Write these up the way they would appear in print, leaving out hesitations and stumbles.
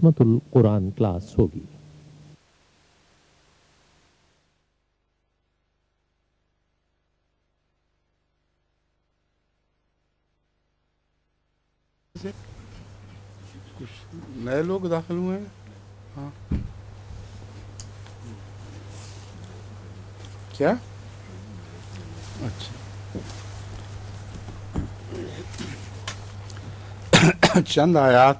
خدمت القرآن کلاس ہوگی۔ کچھ نئے لوگ داخل ہوئے ہیں۔ ہاں کیا؟ اچھا چند آیات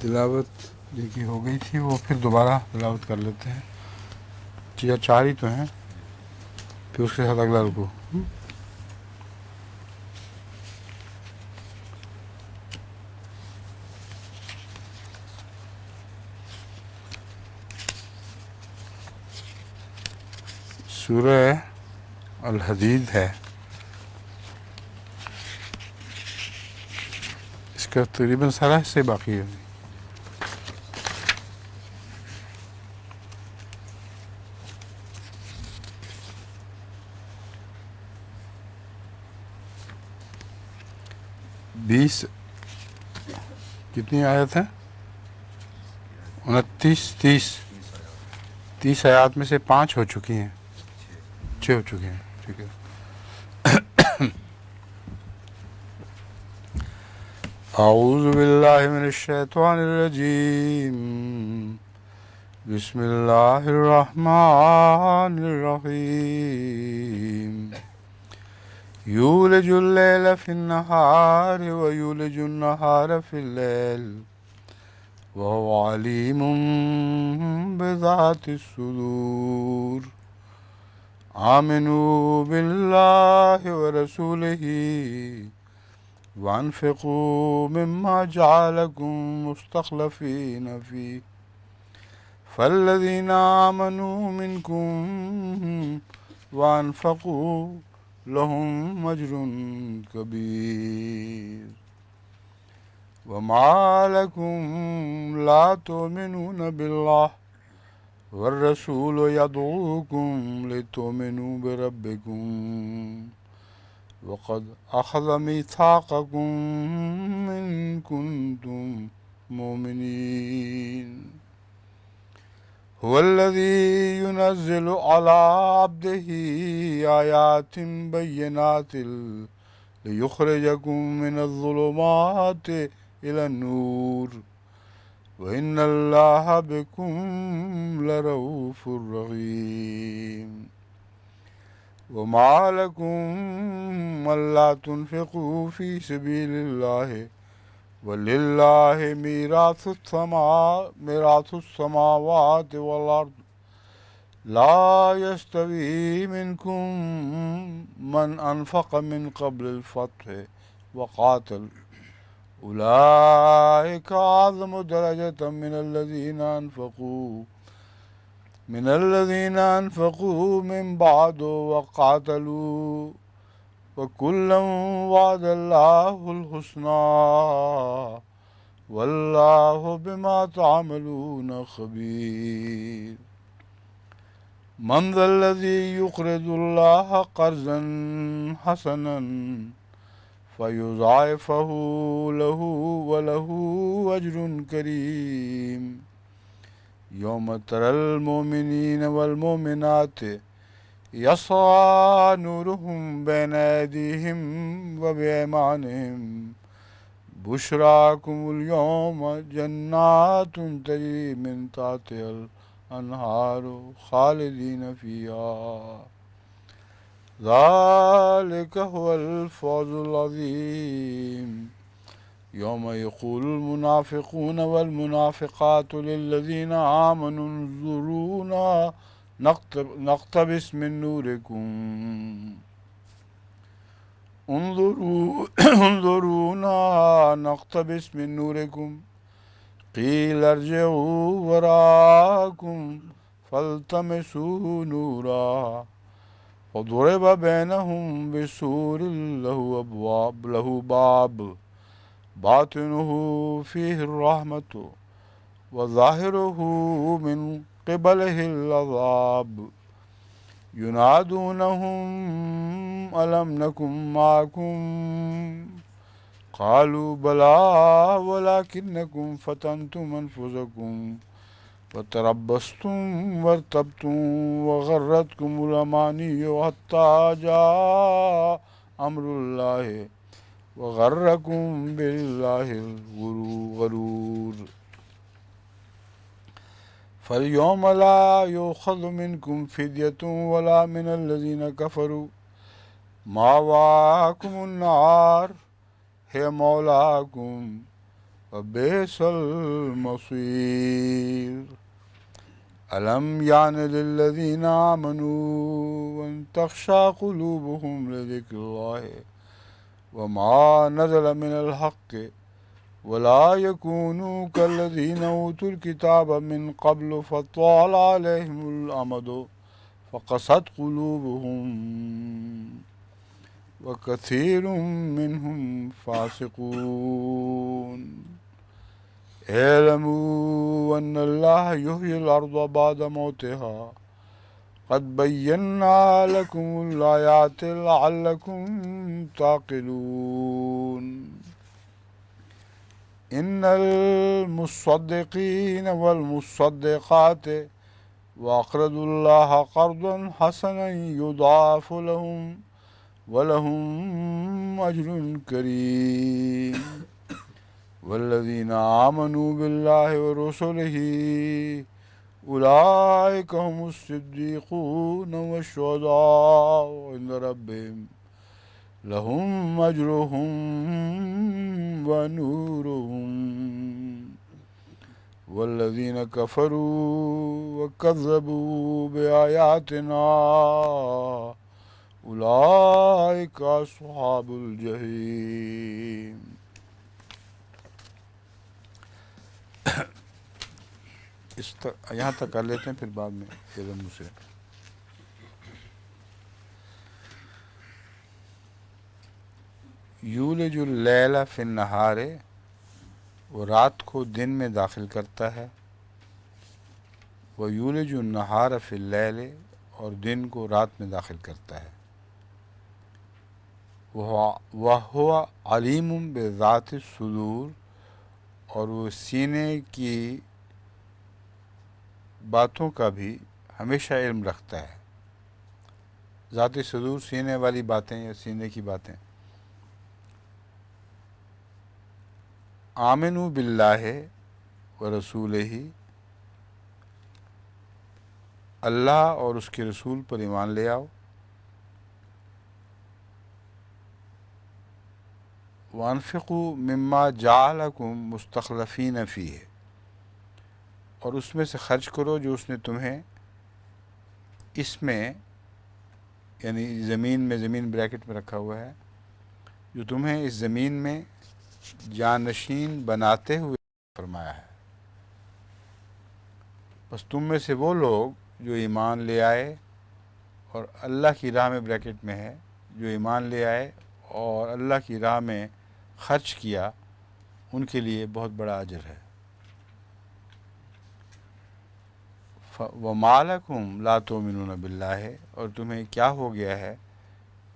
تلاوت جن کی ہو گئی تھی وہ پھر دوبارہ تلاوت کر لیتے ہیں، چار ہی تو ہیں، پھر اس کے ساتھ اگلا رکو۔ سورہ الحدید ہے، اس کا تقریباً سارا حصے باقی ہے۔ 20 کتنی آیت ہیں؟ 30 آیات میں سے 5 ہو چکی ہیں، 6 ہو چکی ہیں، ٹھیک ہے۔ اعوذ باللہ من الشیطان الرجیم، بسم اللہ الرحمن الرحیم، یولج اللیل فی النہار ویولج النہار فی اللیل وهو علیم بذات الصدور، آمنوا باللہ ورسولہ وانفقوا مما جعلکم مستخلفین فیہ فالذین آمنوا منکم وانفقوا لهم اجر کبیر، وما لكم لا تؤمنون بالله والرسول يدعوكم لتؤمنوا بربكم وقد أخذ ميثاقكم إن كنتم مؤمنين، هو الذي ينزل على عبده آيات بينات ليخرجكم من الظلمات إلى النور وإن الله بكم لرؤوف رحيم، وما لكم ألا تنفقوا في سبيل الله ولله ميراث السماوات والأرض، لا يستوي منكم من أنفق من قبل الفتح وقاتل، أولئك أعظم درجة من الذين أنفقوا من بعد وقاتلوا، وكلا وعد الله الحسنى والله بما تعملون خبير، من ذا الذي يقرض الله قرضا حسنا فيضاعفه له وله أجر كريم، يوم ترى المؤمنين والمؤمنات يسعى نورهم بين أيديهم وبأيمانهم، بشراكم اليوم جنات تجري من تحتها الأنهار خالدين فيها، ذلك هو الفوز العظيم، يوم يقول المنافقون والمنافقات للذين آمنوا انظرونا نقتبس من نوركم انظرونا نقتبس من نوركم قيل ارجعوا وراءكم فالتمسوا نورا وضرب بينهم بسور له باب باطنه فيه الرحمة وظاهره من قبله العذاب، ينادونهم ألم نكن معكم قالوا بلى ولكنكم فتنتم أنفسكم وتربصتم وارتبتم وغرتكم الأماني حتى جاء أمر الله وغركم بالله الغرور فاليوم لا يؤخذ منكم فدية ولا من الذين كفروا مأواكم النار هي مولاكم وبئس المصير ألم يعن للذين آمنوا أن تخشع قلوبهم لذكر الله وما نزل من الحق ولا يكونوا كالذين أوتوا الكتاب من قبل فطال عليهم الأمد فقست قلوبهم وكثير منهم فاسقون اعلموا أن الله يحيي الأرض بعد موتها قد بينا لكم الآيات لعلكم تعقلون إن المصدقين والمصدقات وأقرضوا الله قرضا حسنا يضاعف لهم ولهم أجر كريم والذين آمنوا بالله ورسله أولئك هم الصديقون والشهداء عند ربهم لهم أجرهم ونورهم والذين كفروا وكذبوا بآياتنا أولئك أصحاب الجحيم. یہاں تک کر لیتے ہیں، پھر بعد میں علم سے یولج اللیل فی النہار، وہ رات کو دن میں داخل کرتا ہے، وہ یولج النہار فی اللیل، اور دن کو رات میں داخل کرتا ہے، وَهُوَ عَلِيمٌ بِذَاتِ الصُّدُورِ، اور وہ سینے کی باتوں کا بھی ہمیشہ علم رکھتا ہے۔ ذات صدور سینے والی باتیں یا سینے کی باتیں۔ آمنوا باللہ ورسولہ، اللہ اور اس کے رسول پر ایمان لے آؤ، وانفقوا مما جعلکم مستخلفین فیہ، اور اس میں سے خرچ کرو جو اس نے تمہیں اس میں، یعنی زمین میں، زمین بریکٹ میں رکھا ہوا ہے، جو تمہیں اس زمین میں جانشین بناتے ہوئے فرمایا ہے۔ بس تم میں سے وہ لوگ جو ایمان لے آئے، اور اللہ کی راہ میں بریکٹ میں ہے، جو ایمان لے آئے اور اللہ کی راہ میں خرچ کیا، ان کے لیے بہت بڑا اجر ہے۔ وَمَا لَكُمْ لَا تُؤْمِنُونَ بِاللَّهِ، اور تمہیں کیا ہو گیا ہے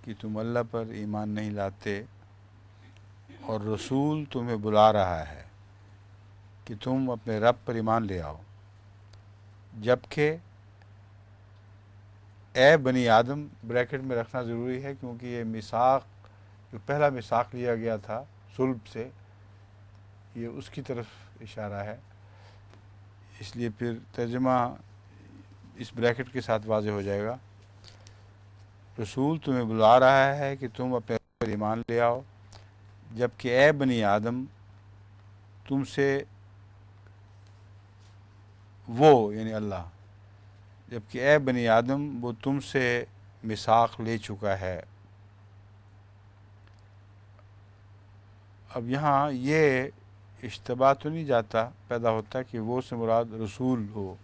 کہ تم اللہ پر ایمان نہیں لاتے، اور رسول تمہیں بلا رہا ہے کہ تم اپنے رب پر ایمان لے آؤ، جبکہ اے بنی آدم بریکٹ میں رکھنا ضروری ہے، کیونکہ یہ میثاق، جو پہلا میثاق لیا گیا تھا صلب سے، یہ اس کی طرف اشارہ ہے، اس لیے پھر ترجمہ اس بریکٹ کے ساتھ واضح ہو جائے گا۔ رسول تمہیں بلا رہا ہے کہ تم اپنے رب پر ایمان لے آؤ، جبکہ اے بنی آدم تم سے وہ، یعنی اللہ، جبکہ اے بنی آدم وہ تم سے میثاق لے چکا ہے۔ اب یہاں یہ اشتباہ تو نہیں جاتا پیدا ہوتا کہ وہ سے مراد رسول ہو،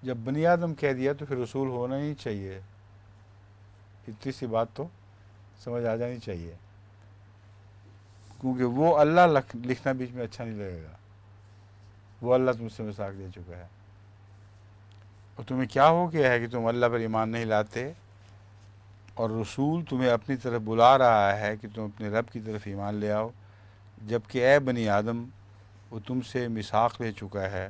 جب بنی آدم کہہ دیا تو پھر رسول ہونا ہی چاہیے، اتنی سی بات تو سمجھ آ جانی چاہیے، کیونکہ وہ اللہ لکھنا بیچ میں اچھا نہیں لگے گا، وہ اللہ تم سے میثاق دے چکا ہے، اور تمہیں کیا ہو گیا ہے کہ تم اللہ پر ایمان نہیں لاتے، اور رسول تمہیں اپنی طرف بلا رہا ہے کہ تم اپنے رب کی طرف ایمان لے آؤ، جبکہ اے بنی آدم وہ تم سے میثاق لے چکا ہے۔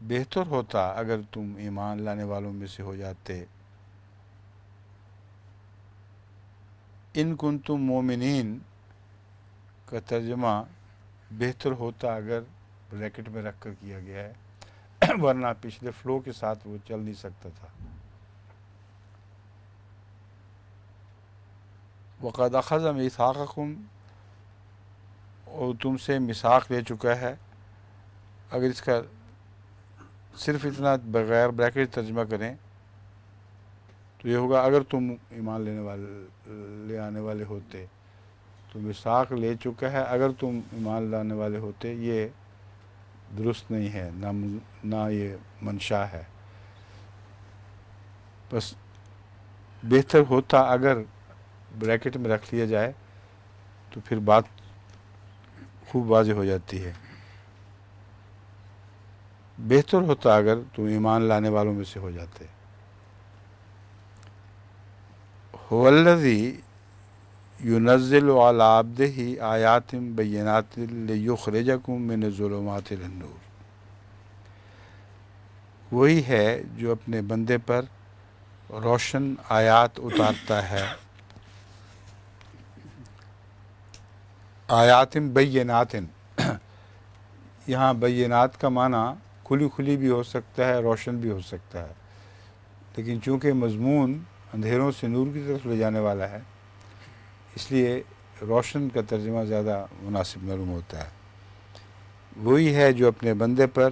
بہتر ہوتا اگر تم ایمان لانے والوں میں سے ہو جاتے۔ ان کنتم مومنین کا ترجمہ بہتر ہوتا اگر بریکٹ میں رکھ کر کیا گیا ہے، ورنہ پچھلے فلو کے ساتھ وہ چل نہیں سکتا تھا۔ وَقَدْ أَخَذَ مِيثَاقَكُمْ، اور تم سے میثاق لے چکا ہے۔ اگر اس کا صرف اتنا بغیر بریکٹ ترجمہ کریں تو یہ ہوگا اگر تم ایمان لے آنے والے ہوتے، تو میثاق لے چکا ہے اگر تم ایمان لانے والے ہوتے، یہ درست نہیں ہے، نہ یہ منشا ہے۔ بس بہتر ہوتا اگر بریکٹ میں رکھ لیا جائے تو پھر بات خوب واضح ہو جاتی ہے۔ بہتر ہوتا اگر تم ایمان لانے والوں میں سے ہو جاتے۔ هو الذی ينزل على عبده آیات بینات لیخرجکم من الظلمات الی النور، وہی ہے جو اپنے بندے پر روشن آیات اتارتا ہے۔ آیات بینات، یہاں بینات کا معنی کھلی کھلی بھی ہو سکتا ہے، روشن بھی ہو سکتا ہے، لیکن چونکہ مضمون اندھیروں سے نور کی طرف لے جانے والا ہے اس لیے روشن کا ترجمہ زیادہ مناسب معلوم ہوتا ہے۔ وہی ہے جو اپنے بندے پر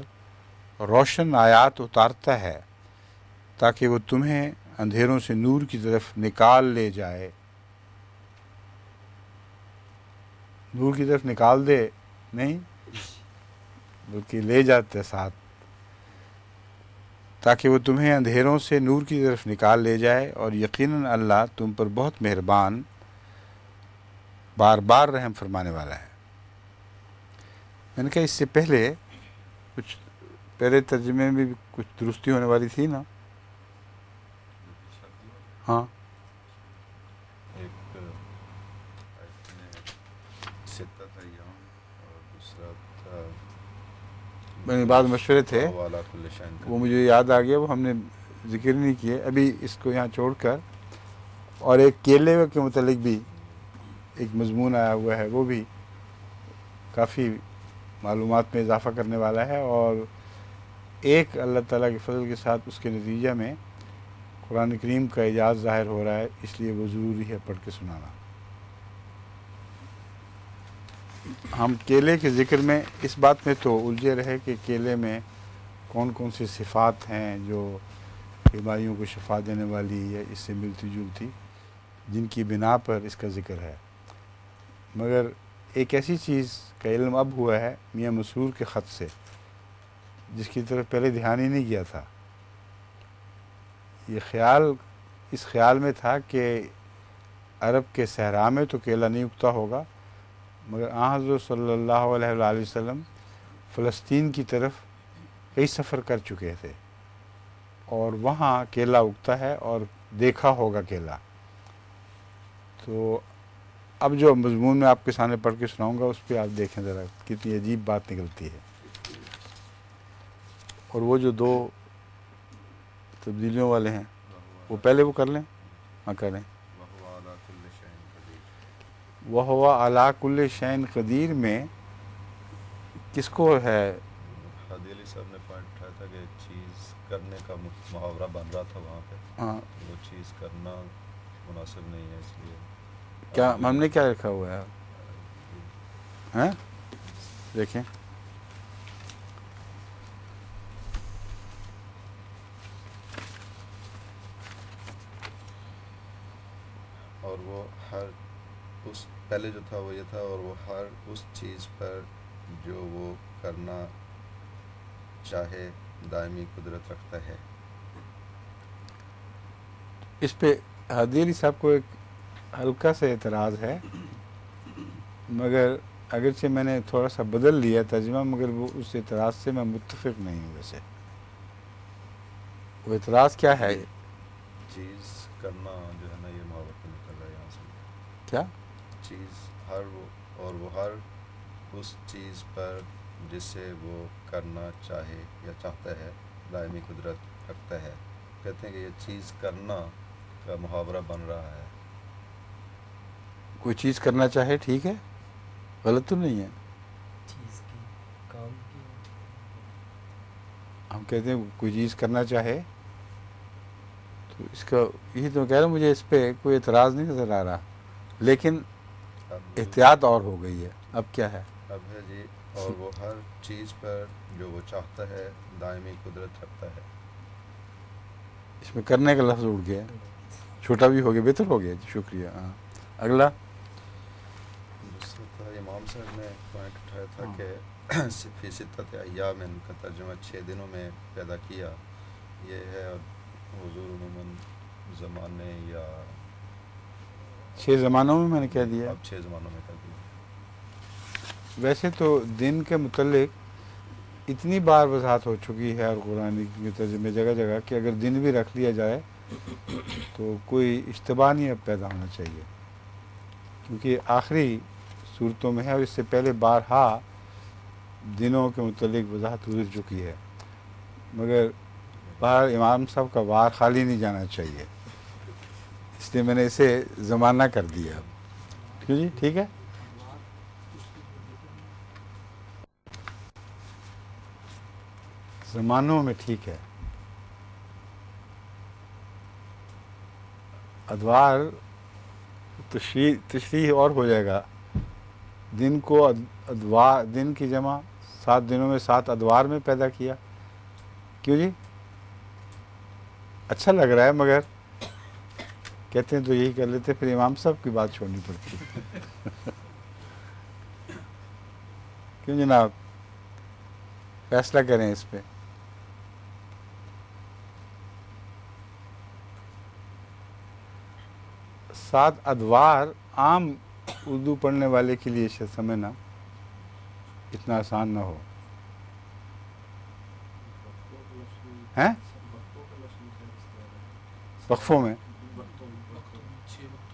روشن آیات اتارتا ہے تاکہ وہ تمہیں اندھیروں سے نور کی طرف نکال لے جائے۔ نور کی طرف نکال دے نہیں بلکہ لے جاتے ساتھ، تاکہ وہ تمہیں اندھیروں سے نور کی طرف نکال لے جائے، اور یقیناً اللہ تم پر بہت مہربان، بار بار رحم فرمانے والا ہے۔ میں نے کہا اس سے پہلے کچھ پہلے ترجمے میں بھی کچھ درستی ہونے والی تھی نا؟ ہاں، ایک ستت ایام اور دوسرا تھا میں نے بعد مشورے تھے والا کل شین، وہ مجھے یاد آ گیا، وہ ہم نے ذکر نہیں کیے ابھی، اس کو یہاں چھوڑ کر، اور ایک کیلے کے متعلق بھی ایک مضمون آیا ہوا ہے، وہ بھی کافی معلومات میں اضافہ کرنے والا ہے، اور ایک اللہ تعالیٰ کے فضل کے ساتھ اس کے نتیجہ میں قرآن کریم کا اعجاز ظاہر ہو رہا ہے، اس لیے وہ ضروری ہے پڑھ کے سنانا۔ ہم کیلے کے ذکر میں اس بات میں تو الجھے رہے کہ کیلے میں کون کون سی صفات ہیں جو بیماریوں کو شفا دینے والی یا اس سے ملتی جلتی، جن کی بنا پر اس کا ذکر ہے، مگر ایک ایسی چیز کا علم اب ہوا ہے میاں مسرور کے خط سے جس کی طرف پہلے دھیان ہی نہیں گیا تھا۔ یہ خیال اس خیال میں تھا کہ عرب کے صحرا میں تو کیلا نہیں اگتا ہوگا، مگر آن حضرت صلی اللہ علیہ وآلہ وسلم فلسطین کی طرف کئی سفر کر چکے تھے اور وہاں کیلا اگتا ہے اور دیکھا ہوگا کیلا۔ تو اب جو مضمون میں آپ کے سامنے پڑھ کے سناؤں گا اس پہ آپ دیکھیں ذرا کتنی عجیب بات نکلتی ہے۔ اور وہ جو دو تبدیلیوں والے ہیں وہ پہلے وہ کر لیں، ہاں کریں۔ وَهُوَ عَلَىٰ كُلِّ شَيْءٍ قدیر میں کس کو ہے؟ حادی علی صاحب نے پوائنٹ اٹھایا تھا کہ چیز کرنے کا محاورہ بن رہا تھا وہاں پہ، ہاں، وہ چیز کرنا مناسب نہیں ہے، اس لیے کیا ہم نے کیا لکھا ہوا ہے؟ ہیں دیکھیں، اور وہ ہر اس پہلے جو تھا وہ یہ تھا، اور وہ ہر اس چیز پر جو وہ کرنا چاہے دائمی قدرت رکھتا ہے۔ اس پہ حادی علی صاحب کو ایک ہلکا سا اعتراض ہے، مگر اگرچہ میں نے تھوڑا سا بدل لیا ترجمہ، مگر وہ اس اعتراض سے میں متفق نہیں ہوں۔ ویسے وہ اعتراض کیا ہے؟ چیز کرنا جو ہے نا یہ محاورہ پہ نکل رہا ہے یہاں سے. کیا چیز وہ ہر اس چیز پر جسے وہ کرنا چاہے یا چاہتا ہے دائمی قدرت رکھتا ہے. کہتے ہیں کہ یہ چیز کرنا کا محاورہ بن رہا ہے. کوئی چیز کرنا چاہے ٹھیک ہے، غلط تو نہیں ہے. چیز کی کام کی ہم کہتے ہیں کوئی چیز کرنا چاہے تو اس کا یہی تو کہہ رہا ہوں، مجھے اس پہ کوئی اعتراض نہیں نظر آ رہا، لیکن اب احتیاط اور ہو گئی ہے. اب کیا ہے؟ اب ہے جی اور وہ ہر چیز پر جو وہ چاہتا ہے دائمی قدرت رکھتا ہے. اس میں کرنے کا لفظ اڑ گیا، چھوٹا بھی ہو گیا، بہتر ہو گیا جی، شکریہ. ہاں اگلا. دوسرا تھا امام صاحب نے پوائنٹ اٹھایا تھا کہ فی ستۃ ایام ان کا ترجمہ 6 دنوں میں پیدا کیا. یہ ہے حضور عموماً زمانے یا 6 زمانوں میں نے کہہ دیا. اب 6 زمانوں میں کر دیا. ویسے تو دن کے متعلق اتنی بار وضاحت ہو چکی ہے اور قرآن کے ترجمے جگہ جگہ کہ اگر دن بھی رکھ لیا جائے تو کوئی اشتباہ نہیں اب پیدا ہونا چاہیے، کیونکہ آخری صورتوں میں ہے اور اس سے پہلے بارہا دنوں کے متعلق وضاحت گزر چکی ہے. مگر باہر امام صاحب کا وار خالی نہیں جانا چاہیے، اس لیے میں نے اسے زمانہ کر دیا. کیوں جی ٹھیک ہے. زمانوں میں ٹھیک ہے. ادوار تشریح اور ہو جائے گا. دن کو ادوار، دن کی جمع 7 دنوں میں 7 ادوار میں پیدا کیا. کیوں جی اچھا لگ رہا ہے، مگر کہتے ہیں تو یہی کر لیتے، پھر امام صاحب کی بات چھوڑنی پڑتی. کیوں جناب، فیصلہ کریں اس پہ. سات ادوار عام اردو پڑھنے والے کے لیے شاید سمجھنا اتنا آسان نہ ہو. ہیں وقفوں میں،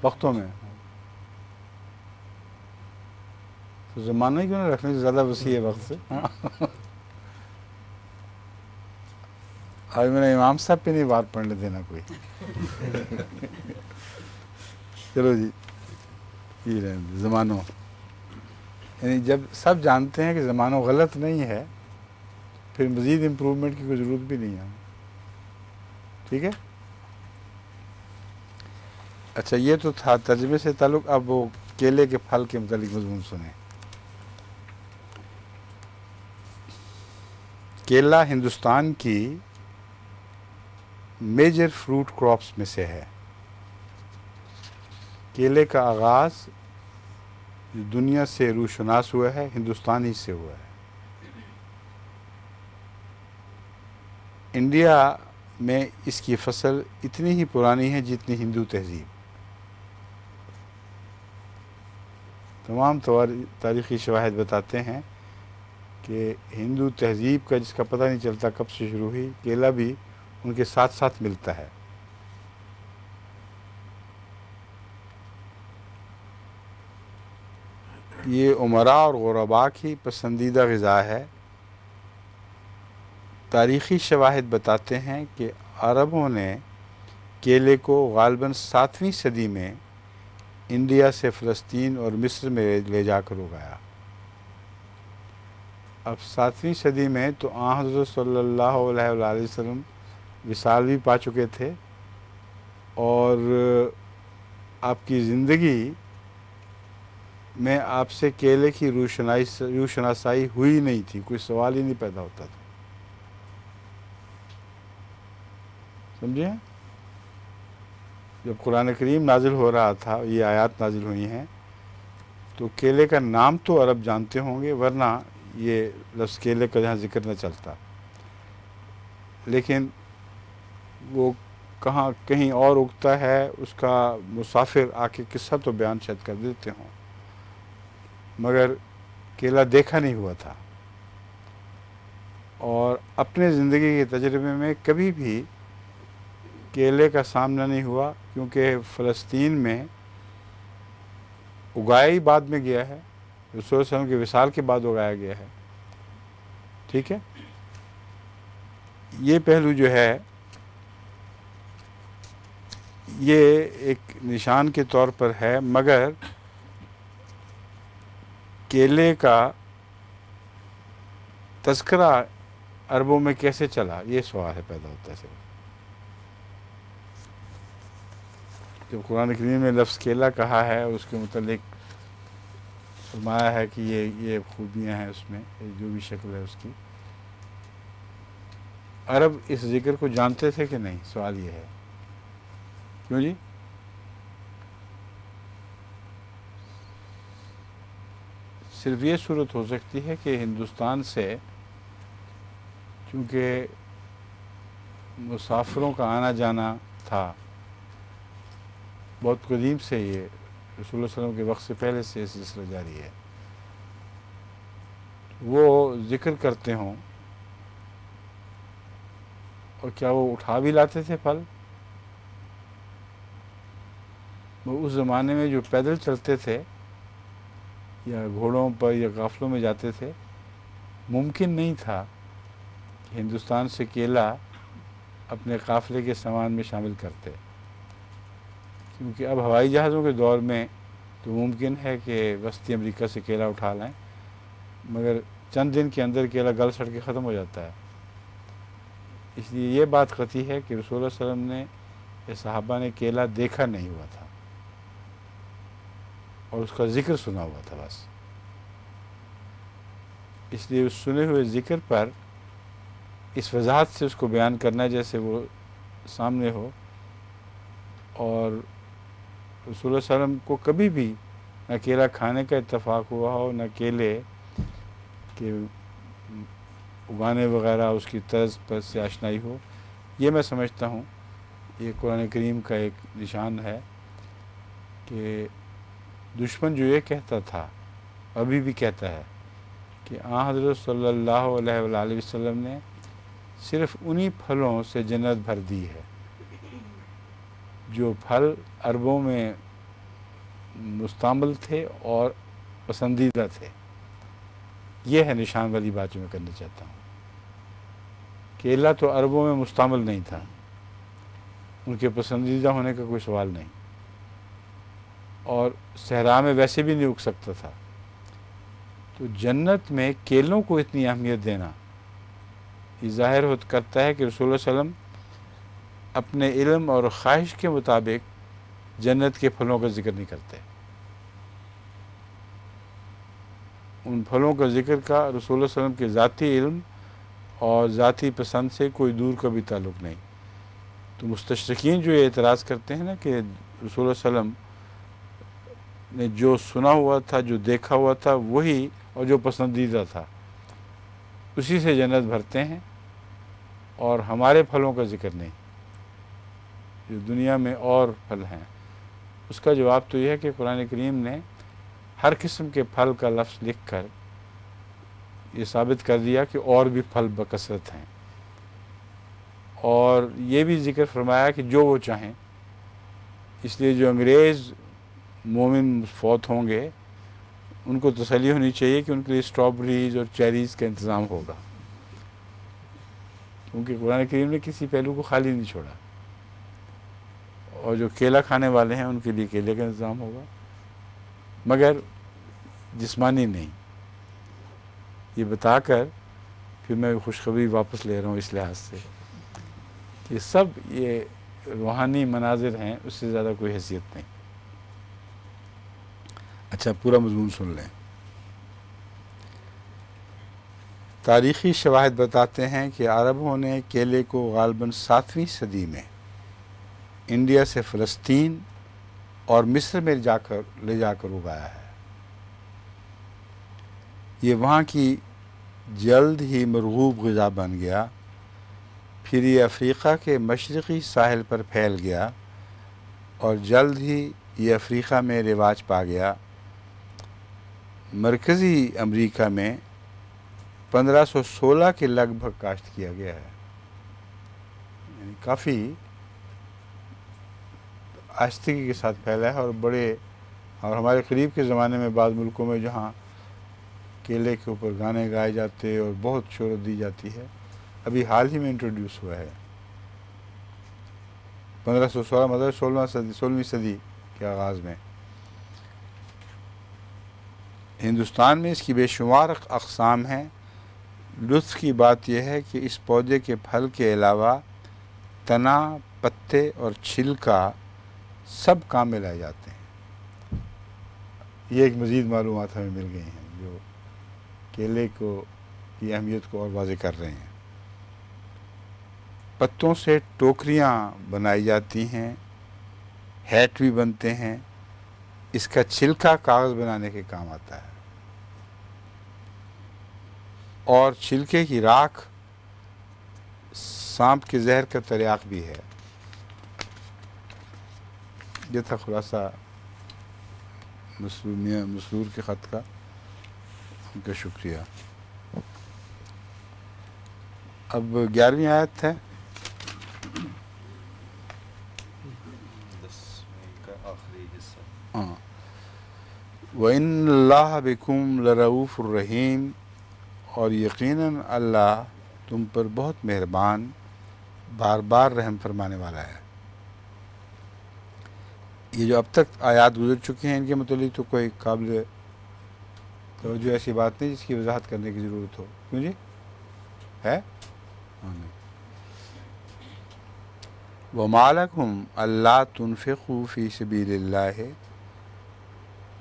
وقتوں میں تو زمانہ ہی کیوں نہ رکھنے سے زیادہ وسیع ہے وقت سے. آج میں نے امام صاحب پہ نہیں بات پڑھنے دینا کوئی. چلو جی یہ رہے زمانوں، یعنی جب سب جانتے ہیں کہ زمانوں غلط نہیں ہے پھر مزید امپروومنٹ کی کوئی ضرورت بھی نہیں ہے. ٹھیک ہے. اچھا یہ تو تھا ترجمے سے تعلق. اب وہ کیلے کے پھل کے متعلق مضمون سنیں. کیلا ہندوستان کی میجر فروٹ کراپس میں سے ہے. کیلے کا آغاز جو دنیا سے روشناس ہوا ہے ہندوستان ہی سے ہوا ہے. انڈیا میں اس کی فصل اتنی ہی پرانی ہے جتنی ہندو تہذیب. تمام تاریخی شواہد بتاتے ہیں کہ ہندو تہذیب کا جس کا پتہ نہیں چلتا کب سے شروع ہوئی، کیلا بھی ان کے ساتھ ساتھ ملتا ہے. یہ امراء اور غرباء کی پسندیدہ غذا ہے. تاریخی شواہد بتاتے ہیں کہ عربوں نے کیلے کو غالباً 7ویں صدی میں انڈیا سے فلسطین اور مصر میں لے جا کر اگایا. اب 7ویں صدی میں تو حضرت صلی اللہ علیہ وآلہ وسلم وصال بھی پا چکے تھے اور آپ کی زندگی میں آپ سے کیلے کی روشناسائی ہوئی نہیں تھی، کوئی سوال ہی نہیں پیدا ہوتا تھا. سمجھے؟ جب قرآن کریم نازل ہو رہا تھا، یہ آیات نازل ہوئی ہیں، تو کیلے کا نام تو عرب جانتے ہوں گے، ورنہ یہ لفظ کیلے کا جہاں ذکر نہ چلتا. لیکن وہ کہاں کہیں اور اگتا ہے، اس کا مسافر آ کے قصہ تو بیان شاید کر دیتے ہوں، مگر کیلا دیکھا نہیں ہوا تھا. اور اپنے زندگی کے تجربے میں کبھی بھی کیلے کا سامنا نہیں ہوا، کیونکہ فلسطین میں اگایا ہی بعد میں گیا ہے، رسول صلی اللہ علیہ وسلم کے وصال کے بعد اگایا گیا ہے. ٹھیک ہے، یہ پہلو جو ہے یہ ایک نشان کے طور پر ہے، مگر کیلے کا تذکرہ عربوں میں کیسے چلا، یہ سوال ہے پیدا ہوتا ہے. صرف جب قرآن کریم میں لفظ کیلا کہا ہے، اس کے متعلق فرمایا ہے کہ یہ خوبیاں ہیں اس میں، جو بھی شکل ہے اس کی. عرب اس ذکر کو جانتے تھے کہ نہیں؟ سوال یہ ہے. کیوں جی؟ صرف یہ صورت ہو سکتی ہے کہ ہندوستان سے چونکہ مسافروں کا آنا جانا تھا بہت قدیم سے، یہ رسول اللہ علیہ وسلم کے وقت سے پہلے سے یہ سلسلہ جاری ہے، وہ ذکر کرتے ہوں. اور کیا وہ اٹھا بھی لاتے تھے پھل؟ وہ اس زمانے میں جو پیدل چلتے تھے یا گھوڑوں پر یا قافلوں میں جاتے تھے، ممکن نہیں تھا کہ ہندوستان سے کیلا اپنے قافلے کے سامان میں شامل کرتے، کیونکہ اب ہوائی جہازوں کے دور میں تو ممکن ہے کہ وسطی امریکہ سے کیلا اٹھا لائیں، مگر چند دن کے اندر کیلا گل سڑ کے ختم ہو جاتا ہے. اس لیے یہ بات قطعی ہے کہ رسول اللہ صلی اللہ علیہ وسلم نے یا صحابہ نے کیلا دیکھا نہیں ہوا تھا، اور اس کا ذکر سنا ہوا تھا بس. اس لیے اس سنے ہوئے ذکر پر اس وضاحت سے اس کو بیان کرنا جیسے وہ سامنے ہو. اور رسول اللہ صلی اللہ علیہ وسلم کو کبھی بھی نہ کیلا کھانے کا اتفاق ہوا ہو، نہ کیلے کے اگانے وغیرہ اس کی طرز پر سے آشنائی ہو. یہ میں سمجھتا ہوں یہ قرآن کریم کا ایک نشان ہے کہ دشمن جو یہ کہتا تھا، ابھی بھی کہتا ہے کہ آن حضرت صلی اللہ علیہ وآلہ وسلم نے صرف انہی پھلوں سے جنت بھر دی ہے جو پھل عربوں میں مستعمل تھے اور پسندیدہ تھے. یہ ہے نشان والی بات جو میں کرنا چاہتا ہوں. کیلا تو عربوں میں مستعمل نہیں تھا، ان کے پسندیدہ ہونے کا کوئی سوال نہیں، اور صحرا میں ویسے بھی نہیں اگ سکتا تھا. تو جنت میں کیلوں کو اتنی اہمیت دینا یہ ظاہر کرتا ہے کہ رسول اللہ صلی اللہ علیہ وسلم اپنے علم اور خواہش کے مطابق جنت کے پھلوں کا ذکر نہیں کرتے. ان پھلوں کا ذکر کا رسول اللہ صلی اللہ علیہ وسلم کے ذاتی علم اور ذاتی پسند سے کوئی دور کا بھی تعلق نہیں. تو مستشرقین جو یہ اعتراض کرتے ہیں نا کہ رسول اللہ صلی اللہ علیہ وسلم نے جو سنا ہوا تھا، جو دیکھا ہوا تھا وہی، اور جو پسندیدہ تھا اسی سے جنت بھرتے ہیں، اور ہمارے پھلوں کا ذکر نہیں جو دنیا میں اور پھل ہیں. اس کا جواب تو یہ ہے کہ قرآن کریم نے ہر قسم کے پھل کا لفظ لکھ کر یہ ثابت کر دیا کہ اور بھی پھل بکثرت ہیں، اور یہ بھی ذکر فرمایا کہ جو وہ چاہیں. اس لیے جو انگریز مومن فوت ہوں گے ان کو تسلی ہونی چاہیے کہ ان کے لیے اسٹرابریز اور چیریز کا انتظام ہوگا، کیونکہ قرآن کریم نے کسی پہلو کو خالی نہیں چھوڑا. اور جو کیلا کھانے والے ہیں ان کے لیے کیلے کا انتظام ہوگا، مگر جسمانی نہیں. یہ بتا کر پھر میں خوشخبری واپس لے رہا ہوں اس لحاظ سے کہ سب یہ روحانی مناظر ہیں، اس سے زیادہ کوئی حیثیت نہیں. اچھا، پورا مضمون سن لیں. تاریخی شواہد بتاتے ہیں کہ عربوں نے کیلے کو غالباً 7ویں صدی میں انڈیا سے فلسطین اور مصر میں لے جا کر اگایا ہے. یہ وہاں کی جلد ہی مرغوب غذا بن گیا. پھر یہ افریقہ کے مشرقی ساحل پر پھیل گیا اور جلد ہی یہ افریقہ میں رواج پا گیا. مرکزی امریکہ میں 1516 کے لگ بھگ کاشت کیا گیا ہے، یعنی کافی آہستگی کے ساتھ پھیلا ہے، اور ہمارے قریب کے زمانے میں بعض ملکوں میں جہاں کیلے کے اوپر گانے گائے جاتے اور بہت شہرت دی جاتی ہے، ابھی حال ہی میں انٹروڈیوس ہوا ہے 1516 مطلب 16ویں صدی کے آغاز میں۔ ہندوستان میں اس کی بے شمار اقسام ہیں۔ لطف کی بات یہ ہے کہ اس پودے کے پھل کے علاوہ تنا، پتے اور چھلکا سب کام میں لائے جاتے ہیں۔ یہ ایک مزید معلومات ہمیں مل گئی ہیں جو کیلے کی اہمیت کو اور واضح کر رہے ہیں۔ پتوں سے ٹوکریاں بنائی جاتی ہیں، ہیٹ بھی بنتے ہیں۔ اس کا چھلکا کاغذ بنانے کے کام آتا ہے، اور چھلکے کی راکھ سانپ کے زہر کا تریاق بھی ہے۔ یہ تھا خلاصہ مسرور کے خط کا۔ ان کا شکریہ۔ اب 11ویں آیت ہے۔ 10ویں کا آخری حصہ۔ ہاں، وَإِنَّ اللَّهَ بِكُمْ لَرَءُوفٌ الرَّحِيمٌ، اور یقیناً اللہ تم پر بہت مہربان، بار بار رحم فرمانے والا ہے۔ یہ جو اب تک آیات گزر چکی ہیں ان کے متعلق تو کوئی قابل توجہ ایسی بات نہیں جس کی وضاحت کرنے کی ضرورت ہو، کیوں جی؟ ہے؟ ہاں نہیں۔ وَمَا لَكُمْ أَلَّا تُنْفِقُوا فِي سَبِيلِ اللَّهِ،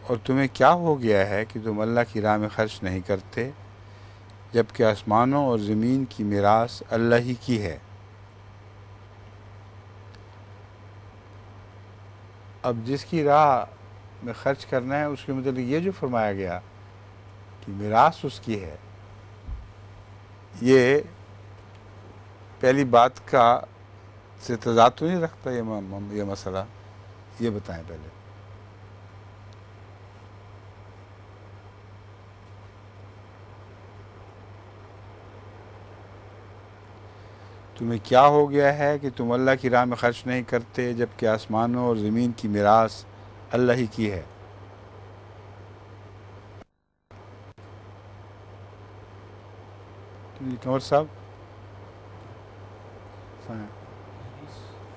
اور تمہیں کیا ہو گیا ہے کہ تم اللہ کی راہ میں خرچ نہیں کرتے، جبکہ آسمانوں اور زمین کی میراث اللہ ہی کی ہے۔ اب جس کی راہ میں خرچ کرنا ہے اس کے متعلق یہ جو فرمایا گیا کہ میراث اس کی ہے، یہ پہلی بات کا سے تضاد تو نہیں رکھتا یہ مسئلہ؟ یہ بتائیں پہلے۔ تمہیں کیا ہو گیا ہے کہ تم اللہ کی راہ میں خرچ نہیں کرتے، جبکہ آسمانوں اور زمین کی میراث اللہ ہی کی ہے؟ کنور صاحب ہیں؟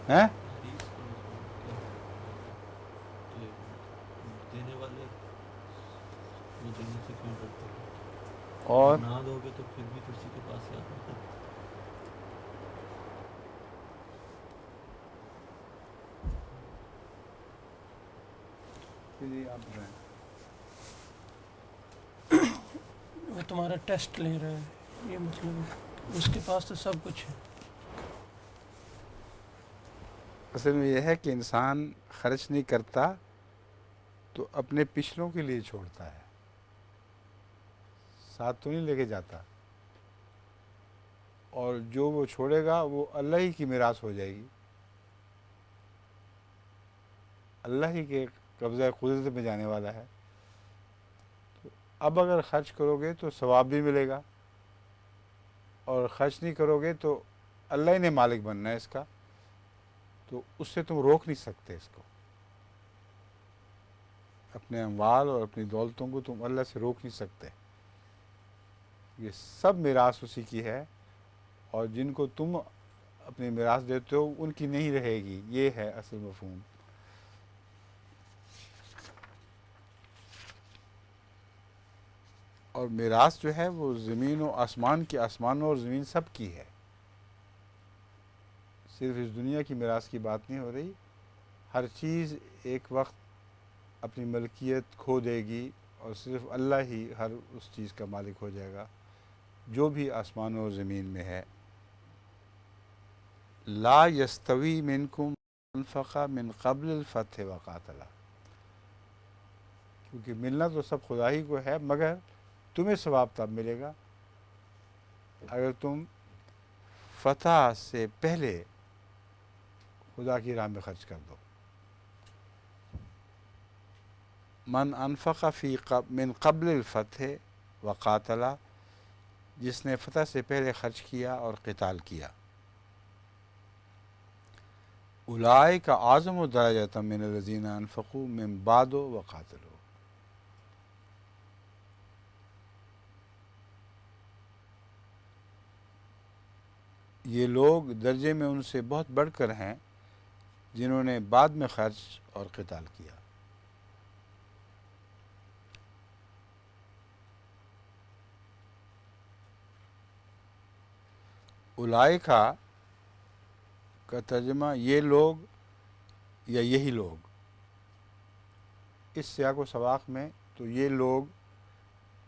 حدیث کا مضمون کیا ہے کہ دینے والے وہ دینے سے کیوں ڈرتے ہیں، اور نہ دو گے تو پھر بھی تو اسی کے پاس ہی آنا ہے۔ وہ تمہارا ٹیسٹ لے رہا ہے، یہ مطلب ہے اس کے پاس تو سب کچھ ہے۔ اصل میں یہ ہے کہ انسان خرچ نہیں کرتا تو اپنے پچھلوں کے لیے چھوڑتا ہے، ساتھ تو نہیں لے کے جاتا، اور جو وہ چھوڑے گا وہ اللہ ہی کی میراث ہو جائے گی، اللہ ہی کے قبضہ قدرت میں جانے والا ہے۔ تو اب اگر خرچ کرو گے تو ثواب بھی ملے گا، اور خرچ نہیں کرو گے تو اللہ ہی نے مالک بننا ہے اس کا، تو اس سے تم روک نہیں سکتے اس کو، اپنے اموال اور اپنی دولتوں کو تم اللہ سے روک نہیں سکتے۔ یہ سب میراث اسی کی ہے، اور جن کو تم اپنی میراث دیتے ہو ان کی نہیں رہے گی، یہ ہے اصل مفہوم۔ اور میراث جو ہے وہ زمین و آسمان کی، آسمانوں اور زمین سب کی ہے، صرف اس دنیا کی میراث کی بات نہیں ہو رہی۔ ہر چیز ایک وقت اپنی ملکیت کھو دے گی، اور صرف اللہ ہی ہر اس چیز کا مالک ہو جائے گا جو بھی آسمانوں اور زمین میں ہے۔ لا یستوی منکم من انفق من قبل الفتح وقاتل، کیونکہ ملنا تو سب خدا ہی کو ہے، مگر تمہیں ثواب تب ملے گا اگر تم فتح سے پہلے خدا کی راہ میں خرچ کر دو۔ من انفق من قبل الفتح وقاتل، جس نے فتح سے پہلے خرچ کیا اور قتال کیا۔ اولئک اعظم درجۃ من الذین انفقوا من بعد وقاتلوا. یہ لوگ درجے میں ان سے بہت بڑھ کر ہیں جنہوں نے بعد میں خرچ اور قتال کیا. اولئکا کا ترجمہ یہ لوگ یا یہی لوگ. اس سیاق و سباق میں تو یہ لوگ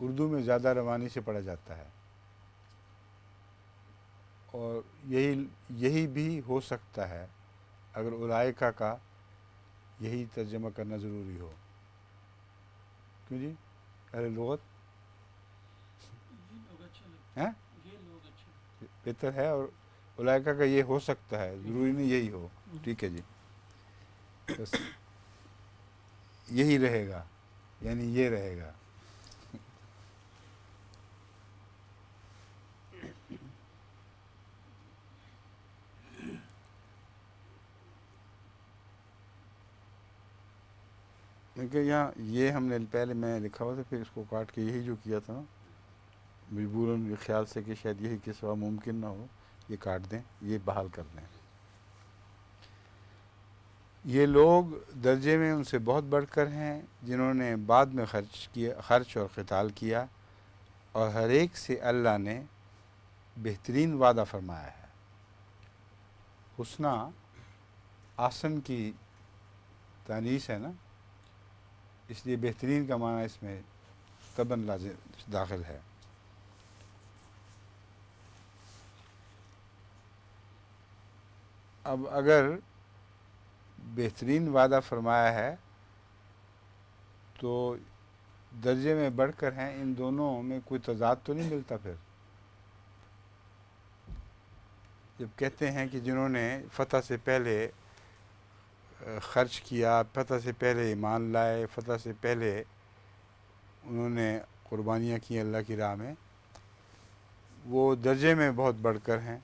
اردو میں زیادہ روانی سے پڑھا جاتا ہے، اور یہی بھی ہو سکتا ہے اگر اولئکا کا یہی ترجمہ کرنا ضروری ہو. کیوں جی اہل لغت یہ لوگ اچھے لگتے ہیں یہ لوگ اچھے بہتر ہے، اور اولئکا کا یہ ہو سکتا ہے، ضروری نہیں یہی ہو. ٹھیک ہے جی، بس یہی رہے گا، یعنی یہ رہے گا. کیونکہ یہاں یہ ہم نے پہلے میں لکھا ہوا تھا، پھر اس کو کاٹ کے یہی جو کیا تھا نا مجبوراً خیال سے کہ شاید یہی کے سوا ممکن نہ ہو، یہ کاٹ دیں، یہ بحال کر دیں. یہ لوگ درجے میں ان سے بہت بڑھ کر ہیں جنہوں نے بعد میں خرچ اور قتال کیا، اور ہر ایک سے اللہ نے بہترین وعدہ فرمایا ہے. حسنہ آسن کی تانیث ہے نا، اس لیے بہترین کا معنی اس میں طبعاً لازم داخل ہے. اب اگر بہترین وعدہ فرمایا ہے تو درجے میں بڑھ کر ہیں، ان دونوں میں کوئی تضاد تو نہیں ملتا. پھر جب کہتے ہیں کہ جنہوں نے فتح سے پہلے خرچ کیا، فتح سے پہلے ایمان لائے، فتح سے پہلے انہوں نے قربانیاں کی اللہ کی راہ میں، وہ درجے میں بہت بڑھ کر ہیں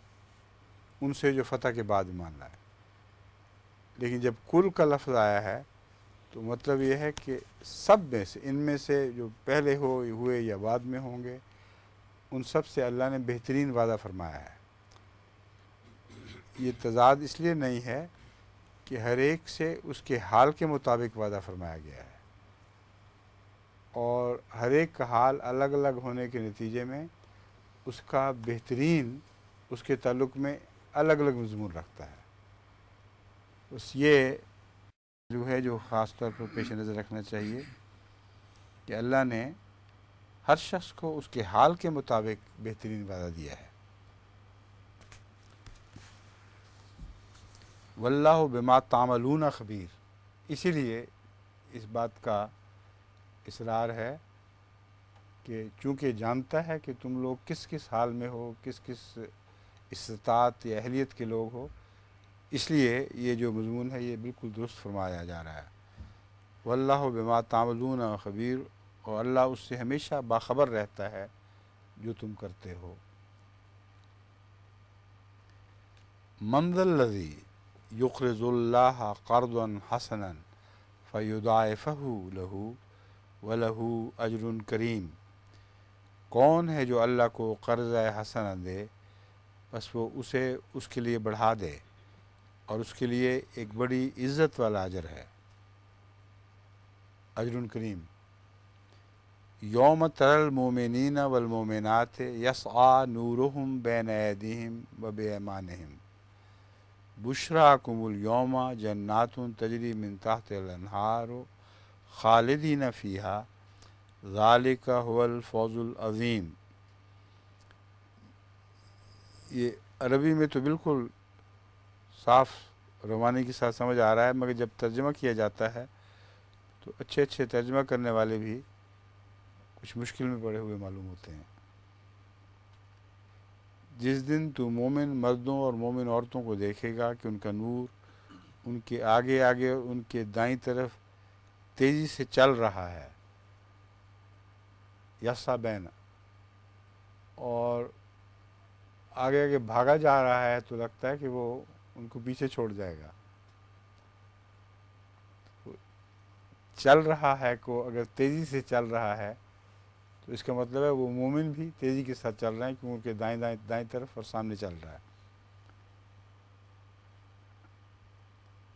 ان سے جو فتح کے بعد ایمان لائے. لیکن جب کل کا لفظ آیا ہے تو مطلب یہ ہے کہ سب میں سے، ان میں سے جو پہلے ہوئے یا بعد میں ہوں گے، ان سب سے اللہ نے بہترین وعدہ فرمایا ہے. یہ تضاد اس لیے نہیں ہے کہ ہر ایک سے اس کے حال کے مطابق وعدہ فرمایا گیا ہے، اور ہر ایک کا حال الگ الگ ہونے کے نتیجے میں اس کا بہترین اس کے تعلق میں الگ الگ مضمون رکھتا ہے. بس یہ جو ہے جو خاص طور پر پیش نظر رکھنا چاہیے کہ اللہ نے ہر شخص کو اس کے حال کے مطابق بہترین وعدہ دیا ہے. واللہ بما تعملون خبیر. اسی لیے اس بات کا اصرار ہے کہ چونکہ جانتا ہے کہ تم لوگ کس کس حال میں ہو، کس کس استطاعت یا اہلیت کے لوگ ہو، اس لیے یہ جو مضمون ہے یہ بالکل درست فرمایا جا رہا ہے. واللہ بما تعملون خبیر، اور اللہ اس سے ہمیشہ باخبر رہتا ہے جو تم کرتے ہو. من ذا الذی یقرض اللہ قرضا حسنا فیضاعفہ لہ ولہ اجر کریم. کون ہے جو اللہ کو قرض حسنہ دے بس وہ اسے اس کے لیے بڑھا دے، اور اس کے لیے ایک بڑی عزت والا اجر ہے، اجر کریم. یوم تری المؤمنین والمؤمنات یسعی نورہم بین ایدیہم وبایمانہم بشراکم الیوم جنات تجری من تحت الانہار خالدین فیہا ذالک هو الفوز العظیم. یہ عربی میں تو بالکل صاف روانی کے ساتھ سمجھ آ رہا ہے، مگر جب ترجمہ کیا جاتا ہے تو اچھے اچھے ترجمہ کرنے والے بھی کچھ مشکل میں پڑے ہوئے معلوم ہوتے ہیں. جس دن تو مومن مردوں اور مومن عورتوں کو دیکھے گا کہ ان کا نور ان کے آگے آگے اور ان کے دائیں طرف تیزی سے چل رہا ہے، یسا بین، اور آگے آگے بھاگا جا رہا ہے، تو لگتا ہے کہ وہ ان کو پیچھے چھوڑ جائے گا. چل رہا ہے کو اگر تیزی سے چل رہا ہے تو اس کا مطلب ہے وہ مومن بھی تیزی کے ساتھ چل رہے ہیں، کیونکہ دائیں طرف اور سامنے چل رہا ہے۔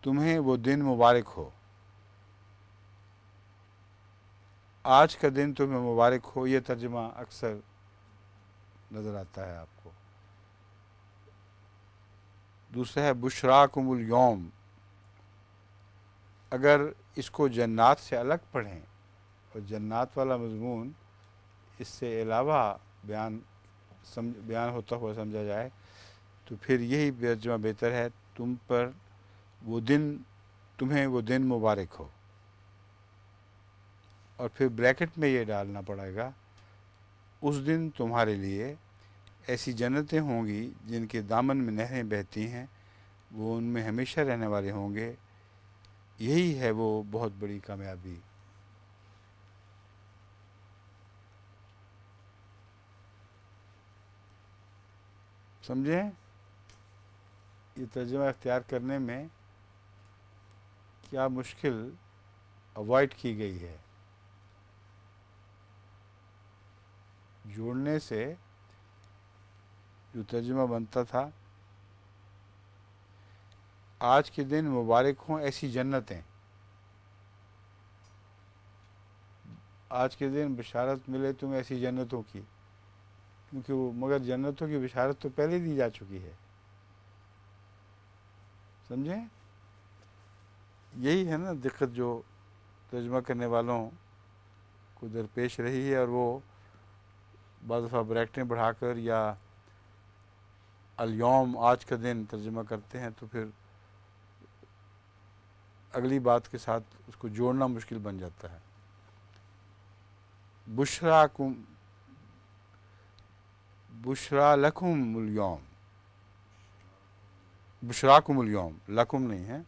تمہیں وہ دن مبارک ہو، آج کا دن تمہیں مبارک ہو، یہ ترجمہ اکثر نظر آتا ہے آپ کو۔ دوسرا ہے بشراکم الیوم، اگر اس کو جنات سے الگ پڑھیں اور جنات والا مضمون اس سے علاوہ بیان ہوتا ہوا سمجھا جائے تو پھر یہی ترجمہ بہتر ہے، تمہیں وہ دن مبارک ہو، اور پھر بریکٹ میں یہ ڈالنا پڑے گا، اس دن تمہارے لیے ایسی جنتیں ہوں گی جن کے دامن میں نہریں بہتی ہیں، وہ ان میں ہمیشہ رہنے والے ہوں گے، یہی ہے وہ بہت بڑی کامیابی۔ سمجھیں یہ ترجمہ اختیار کرنے میں کیا مشکل اوائڈ کی گئی ہے۔ جوڑنے سے جو ترجمہ بنتا تھا، آج کے دن مبارک ہوں ایسی جنتیں، آج کے دن بشارت ملے تمہیں ایسی جنتوں کی، کیونکہ وہ مگر جنتوں کی بشارت تو پہلے دی جا چکی ہے۔ سمجھیں یہی ہے نا دقت جو ترجمہ کرنے والوں کو درپیش رہی ہے، اور وہ بعض دفعہ بریکٹیں بڑھا کر یا الیوم آج کا دن ترجمہ کرتے ہیں تو پھر اگلی بات کے ساتھ اس کو جوڑنا مشکل بن جاتا ہے۔ بشرا لکم الیوم، بشراکم الیوم، لکم نہیں ہے،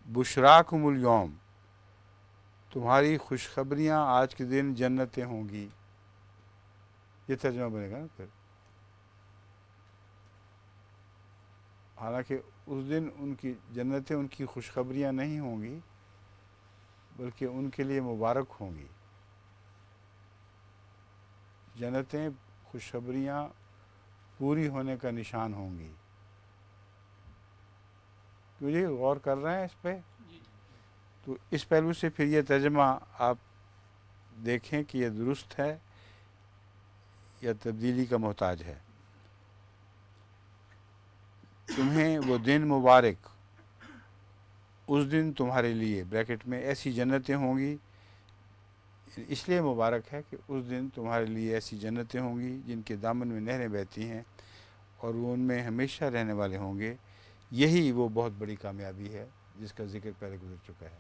بشراکم الیوم، تمہاری خوشخبریاں آج کے دن جنتیں ہوں گی، یہ ترجمہ بنے گا نا پھر۔ حالانکہ اس دن ان کی جنتیں ان کی خوشخبریاں نہیں ہوں گی، بلکہ ان کے لیے مبارک ہوں گی۔ جنتیں خوشخبریاں پوری ہونے کا نشان ہوں گی۔ کیوں جی غور کر رہے ہیں اس پہ؟ تو اس پہلو سے پھر یہ ترجمہ آپ دیکھیں کہ یہ درست ہے یا تبدیلی کا محتاج ہے۔ تمہیں وہ دن مبارک، اس دن تمہارے لیے بریکٹ میں ایسی جنتیں ہوں گی، اس لیے مبارک ہے کہ اس دن تمہارے لیے ایسی جنتیں ہوں گی جن کے دامن میں نہریں بہتی ہیں اور وہ ان میں ہمیشہ رہنے والے ہوں گے، یہی وہ بہت بڑی کامیابی ہے جس کا ذکر پہلے گزر چکا ہے۔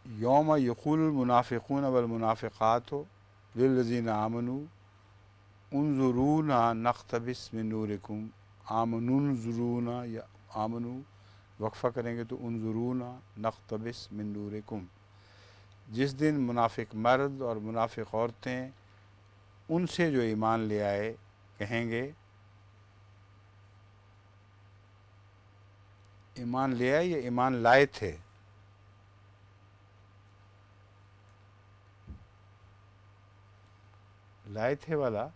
یوم یقول المنافقون والمنافقات للذین آمنوا انظرونا نقتبس من نورکم، آمنوا انظرونا یا آمنوا وقفہ کریں گے تو انظرونا نقتبس من نورکم، جس دن منافق مرد اور منافق عورتیں ان سے جو ایمان لے آئے کہیں گے، ایمان لے آئے یا ایمان لائے تھے، لائے تھے والا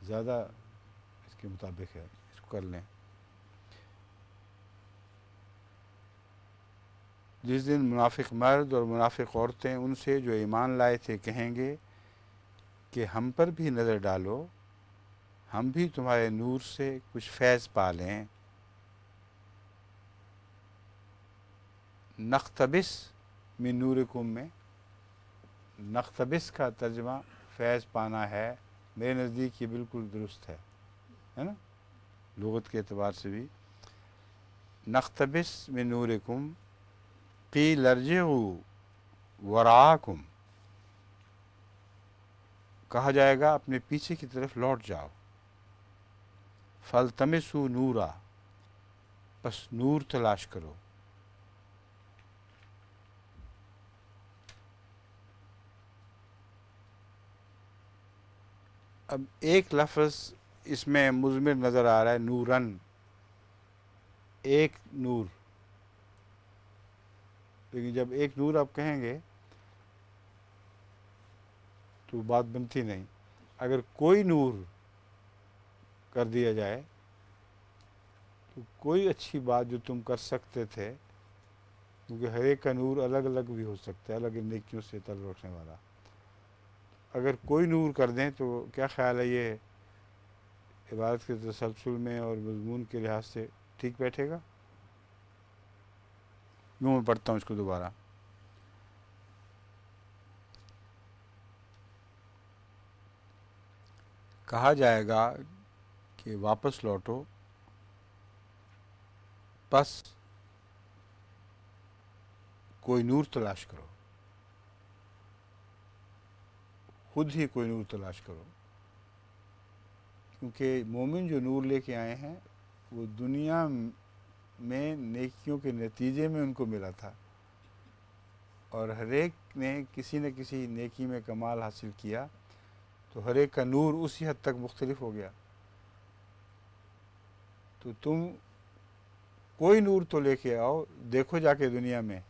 زیادہ اس کے مطابق ہے، اس کو کر لیں۔ جس دن منافق مرد اور منافق عورتیں ان سے جو ایمان لائے تھے کہیں گے کہ ہم پر بھی نظر ڈالو، ہم بھی تمہارے نور سے کچھ فیض پا لیں۔ نقتبس من نورکم میں نقتبس کا ترجمہ فیض پانا ہے، میرے نزدیک یہ بالکل درست ہے نا لغت کے اعتبار سے بھی۔ نقتبس من نورکم قیل ارجعوا وراءکم، کہا جائے گا اپنے پیچھے کی طرف لوٹ جاؤ۔ فالتمسوا نورا، بس نور تلاش کرو۔ اب ایک لفظ اس میں مضمر نظر آ رہا ہے، نورن، ایک نور، لیکن جب ایک نور آپ کہیں گے تو بات بنتی نہیں. اگر کوئی نور کر دیا جائے تو کوئی اچھی بات جو تم کر سکتے تھے، کیونکہ ہر ایک کا نور الگ الگ بھی ہو سکتا ہے، الگ نیکیوں سے تعلق رکھنے والا. اگر کوئی نور کر دیں تو کیا خیال ہے یہ عبادت کے تسلسل میں اور مضمون کے لحاظ سے ٹھیک بیٹھے گا؟ یوں میں پڑھتا ہوں اس کو دوبارہ. کہا جائے گا کہ واپس لوٹو، پس کوئی نور تلاش کرو، خود ہی کوئی نور تلاش کرو. کیونکہ مومن جو نور لے کے آئے ہیں وہ دنیا میں نیکیوں کے نتیجے میں ان کو ملا تھا، اور ہر ایک نے کسی نہ کسی نیکی میں کمال حاصل کیا تو ہر ایک کا نور اسی حد تک مختلف ہو گیا. تو تم کوئی نور تو لے کے آؤ، دیکھو جا کے دنیا میں.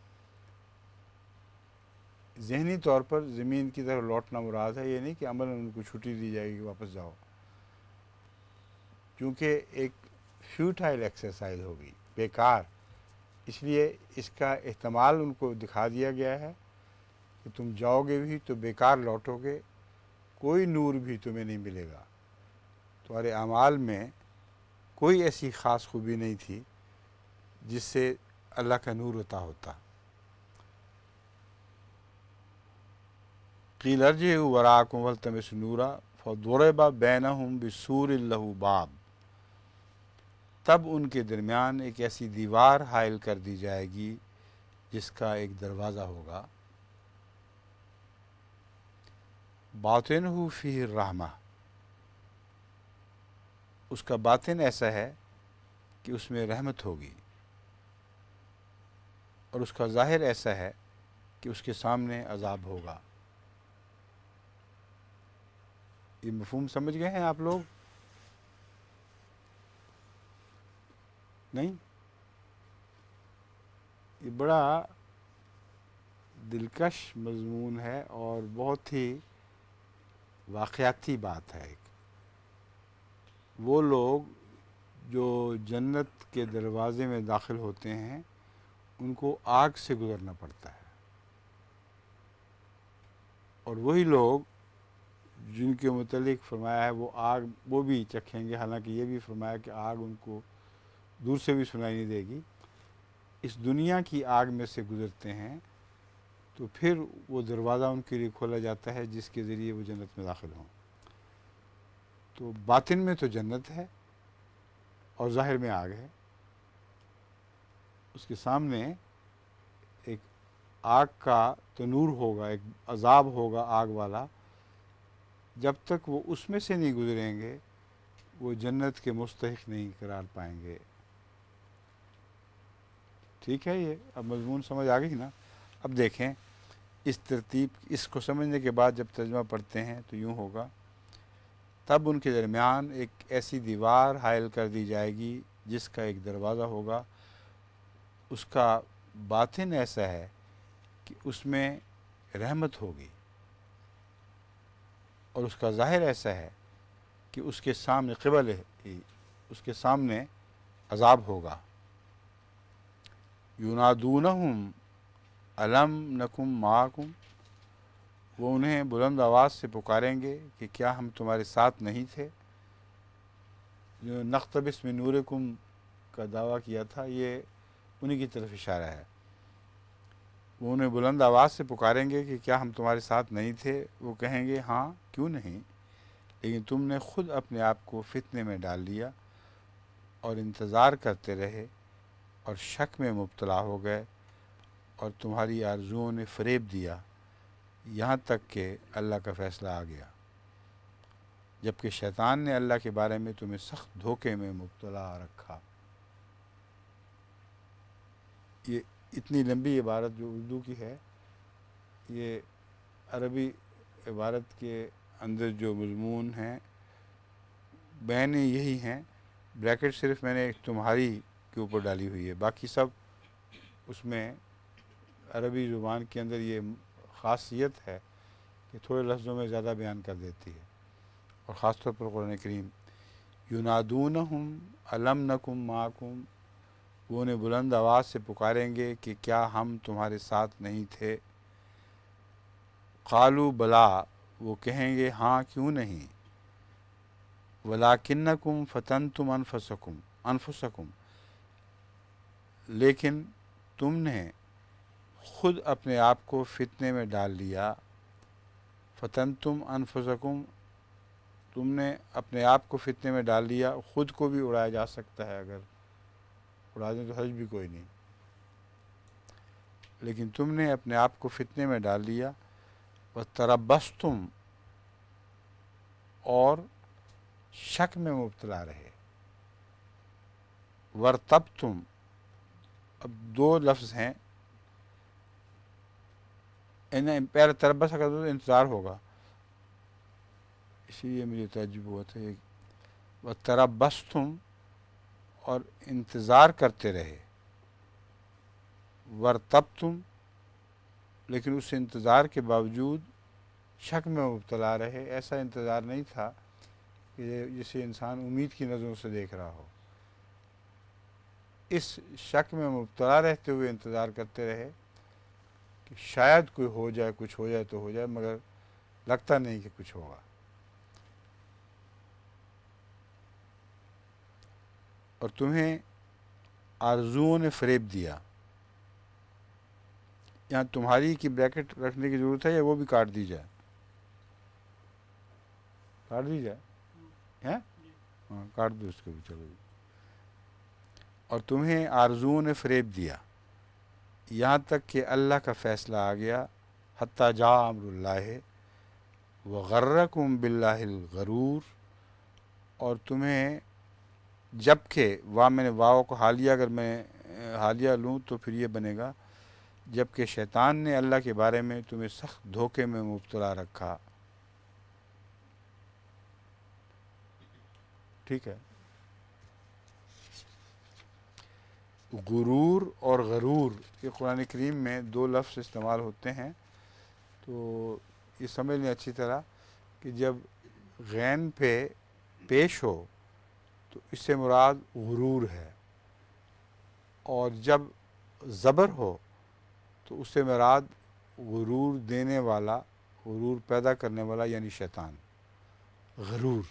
ذہنی طور پر زمین کی طرف لوٹنا مراد ہے، یہ نہیں کہ عمل ان کو چھٹی دی جائے گی واپس جاؤ، کیونکہ ایک فیوٹائل ایکسرسائز ہوگی، بیکار. اس لیے اس کا احتمال ان کو دکھا دیا گیا ہے کہ تم جاؤ گے بھی تو بیکار لوٹو گے، کوئی نور بھی تمہیں نہیں ملے گا. تمہارے اعمال میں کوئی ایسی خاص خوبی نہیں تھی جس سے اللہ کا نور عطا ہوتا. قیل ارجعوا وراءکم فالتمسوا نورا فضرب بینہم بسور لہ باب، تب ان کے درمیان ایک ایسی دیوار حائل کر دی جائے گی جس کا ایک دروازہ ہوگا. باطنہ فیہ الرحمہ، اس کا باطن ایسا ہے کہ اس میں رحمت ہوگی، اور اس کا ظاہر ایسا ہے کہ اس کے سامنے عذاب ہوگا. یہ مفہوم سمجھ گئے ہیں آپ لوگ؟ نہیں؟ یہ بڑا دلکش مضمون ہے اور بہت ہی واقعاتی بات ہے. وہ لوگ جو جنت کے دروازے میں داخل ہوتے ہیں ان کو آگ سے گزرنا پڑتا ہے، اور وہی لوگ جن کے متعلق فرمایا ہے وہ آگ وہ بھی چکھیں گے، حالانکہ یہ بھی فرمایا کہ آگ ان کو دور سے بھی سنائی نہیں دے گی. اس دنیا کی آگ میں سے گزرتے ہیں تو پھر وہ دروازہ ان کے لیے کھولا جاتا ہے جس کے ذریعے وہ جنت میں داخل ہوں. تو باطن میں تو جنت ہے اور ظاہر میں آگ ہے. اس کے سامنے ایک آگ کا تنور ہوگا، ایک عذاب ہوگا آگ والا. جب تک وہ اس میں سے نہیں گزریں گے وہ جنت کے مستحق نہیں قرار پائیں گے. ٹھیک ہے؟ یہ اب مضمون سمجھ آ گئی نا؟ اب دیکھیں اس ترتیب، اس کو سمجھنے کے بعد جب ترجمہ پڑھتے ہیں تو یوں ہوگا: تب ان کے درمیان ایک ایسی دیوار حائل کر دی جائے گی جس کا ایک دروازہ ہوگا، اس کا باطن ایسا ہے کہ اس میں رحمت ہوگی، اور اس کا ظاہر ایسا ہے کہ اس کے سامنے قبل اس کے سامنے عذاب ہوگا. ینادونہم الم نکم معکم، وہ انہیں بلند آواز سے پکاریں گے کہ کیا ہم تمہارے ساتھ نہیں تھے. جو نقتبس من نورکم کا دعویٰ کیا تھا یہ انہی کی طرف اشارہ ہے. وہ انہیں بلند آواز سے پکاریں گے کہ کیا ہم تمہارے ساتھ نہیں تھے. وہ کہیں گے ہاں کیوں نہیں، لیکن تم نے خود اپنے آپ کو فتنے میں ڈال لیا اور انتظار کرتے رہے اور شک میں مبتلا ہو گئے، اور تمہاری آرزوؤں نے فریب دیا یہاں تک کہ اللہ کا فیصلہ آ گیا، جبکہ شیطان نے اللہ کے بارے میں تمہیں سخت دھوکے میں مبتلا رکھا. یہ اتنی لمبی عبارت جو اردو کی ہے، یہ عربی عبارت کے اندر جو مضمون ہیں بیان یہی ہیں. بریکٹ صرف میں نے تمہاری کے اوپر ڈالی ہوئی ہے. باقی سب اس میں عربی زبان کے اندر یہ خاصیت ہے کہ تھوڑے لفظوں میں زیادہ بیان کر دیتی ہے. اور خاص طور پر قرآن کریم ینادونہم الم نکم معکم، وہ انہیں بلند آواز سے پکاریں گے کہ کیا ہم تمہارے ساتھ نہیں تھے. قالوا بلا، وہ کہیں گے ہاں کیوں نہیں. ولیکنکم فتنتم انفسکم، لیکن تم نے خود اپنے آپ کو فتنے میں ڈال لیا. فتنتم انفسکم، تم نے اپنے آپ کو فتنے میں ڈال لیا. خود کو بھی اڑایا جا سکتا ہے، اگر اڑا دیں تو حرج بھی کوئی نہیں، لیکن تم نے اپنے آپ کو فتنے میں ڈال لیا. وتربصتم، اور شک میں مبتلا رہے. ورتبتم، اب دو لفظ ہیں. پہلے تربص کا تو انتظار ہوگا، اسی لیے مجھے تعجب ہوا تھا. وتربصتم، اور انتظار کرتے رہے. ورتبتم، لیکن اس انتظار کے باوجود شک میں مبتلا رہے. ایسا انتظار نہیں تھا کہ جسے انسان امید کی نظروں سے دیکھ رہا ہو. اس شک میں مبتلا رہتے ہوئے انتظار کرتے رہے کہ شاید کوئی ہو جائے، کچھ ہو جائے تو ہو جائے، مگر لگتا نہیں کہ کچھ ہوگا. اور تمہیں آرزوؤں نے فریب دیا. یہاں تمہاری کی بریکٹ رکھنے کی ضرورت ہے یا وہ بھی کاٹ دی جائے؟ کاٹ دی جائے، ہیں؟ ہاں کاٹ دو اس کو بھی، چلو. اور تمہیں آرزوؤں نے فریب دیا یہاں تک کہ اللہ کا فیصلہ آ گیا. حتیٰ جاء امر اللہ وغرکم باللہ الغرور، اور تمہیں جبکہ میں نے واو کو حالیہ، اگر میں حالیہ لوں تو پھر یہ بنے گا جبکہ شیطان نے اللہ کے بارے میں تمہیں سخت دھوکے میں مبتلا رکھا. ٹھیک ہے. غرور اور غرور، یہ قرآن کریم میں دو لفظ استعمال ہوتے ہیں. تو یہ سمجھ لیں اچھی طرح کہ جب غین پہ پیش ہو تو اس سے مراد غرور ہے، اور جب زبر ہو تو اس سے مراد غرور دینے والا، غرور پیدا کرنے والا، یعنی شیطان. غرور.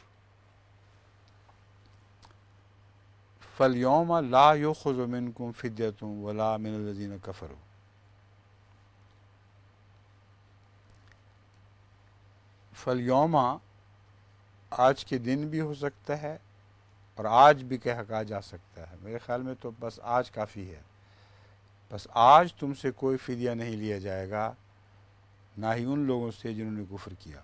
فَالْيَوْمَ لَا يُؤْخَذُ مِنْكُمْ فِدْيَةٌ وَلَا مِنَ الَّذِينَ كَفَرُوا. فَالْيَوْمَ، آج کے دن بھی ہو سکتا ہے اور آج بھی کہا جا سکتا ہے. میرے خیال میں تو بس آج کافی ہے. بس آج تم سے کوئی فدیہ نہیں لیا جائے گا، نہ ہی ان لوگوں سے جنہوں نے کفر کیا.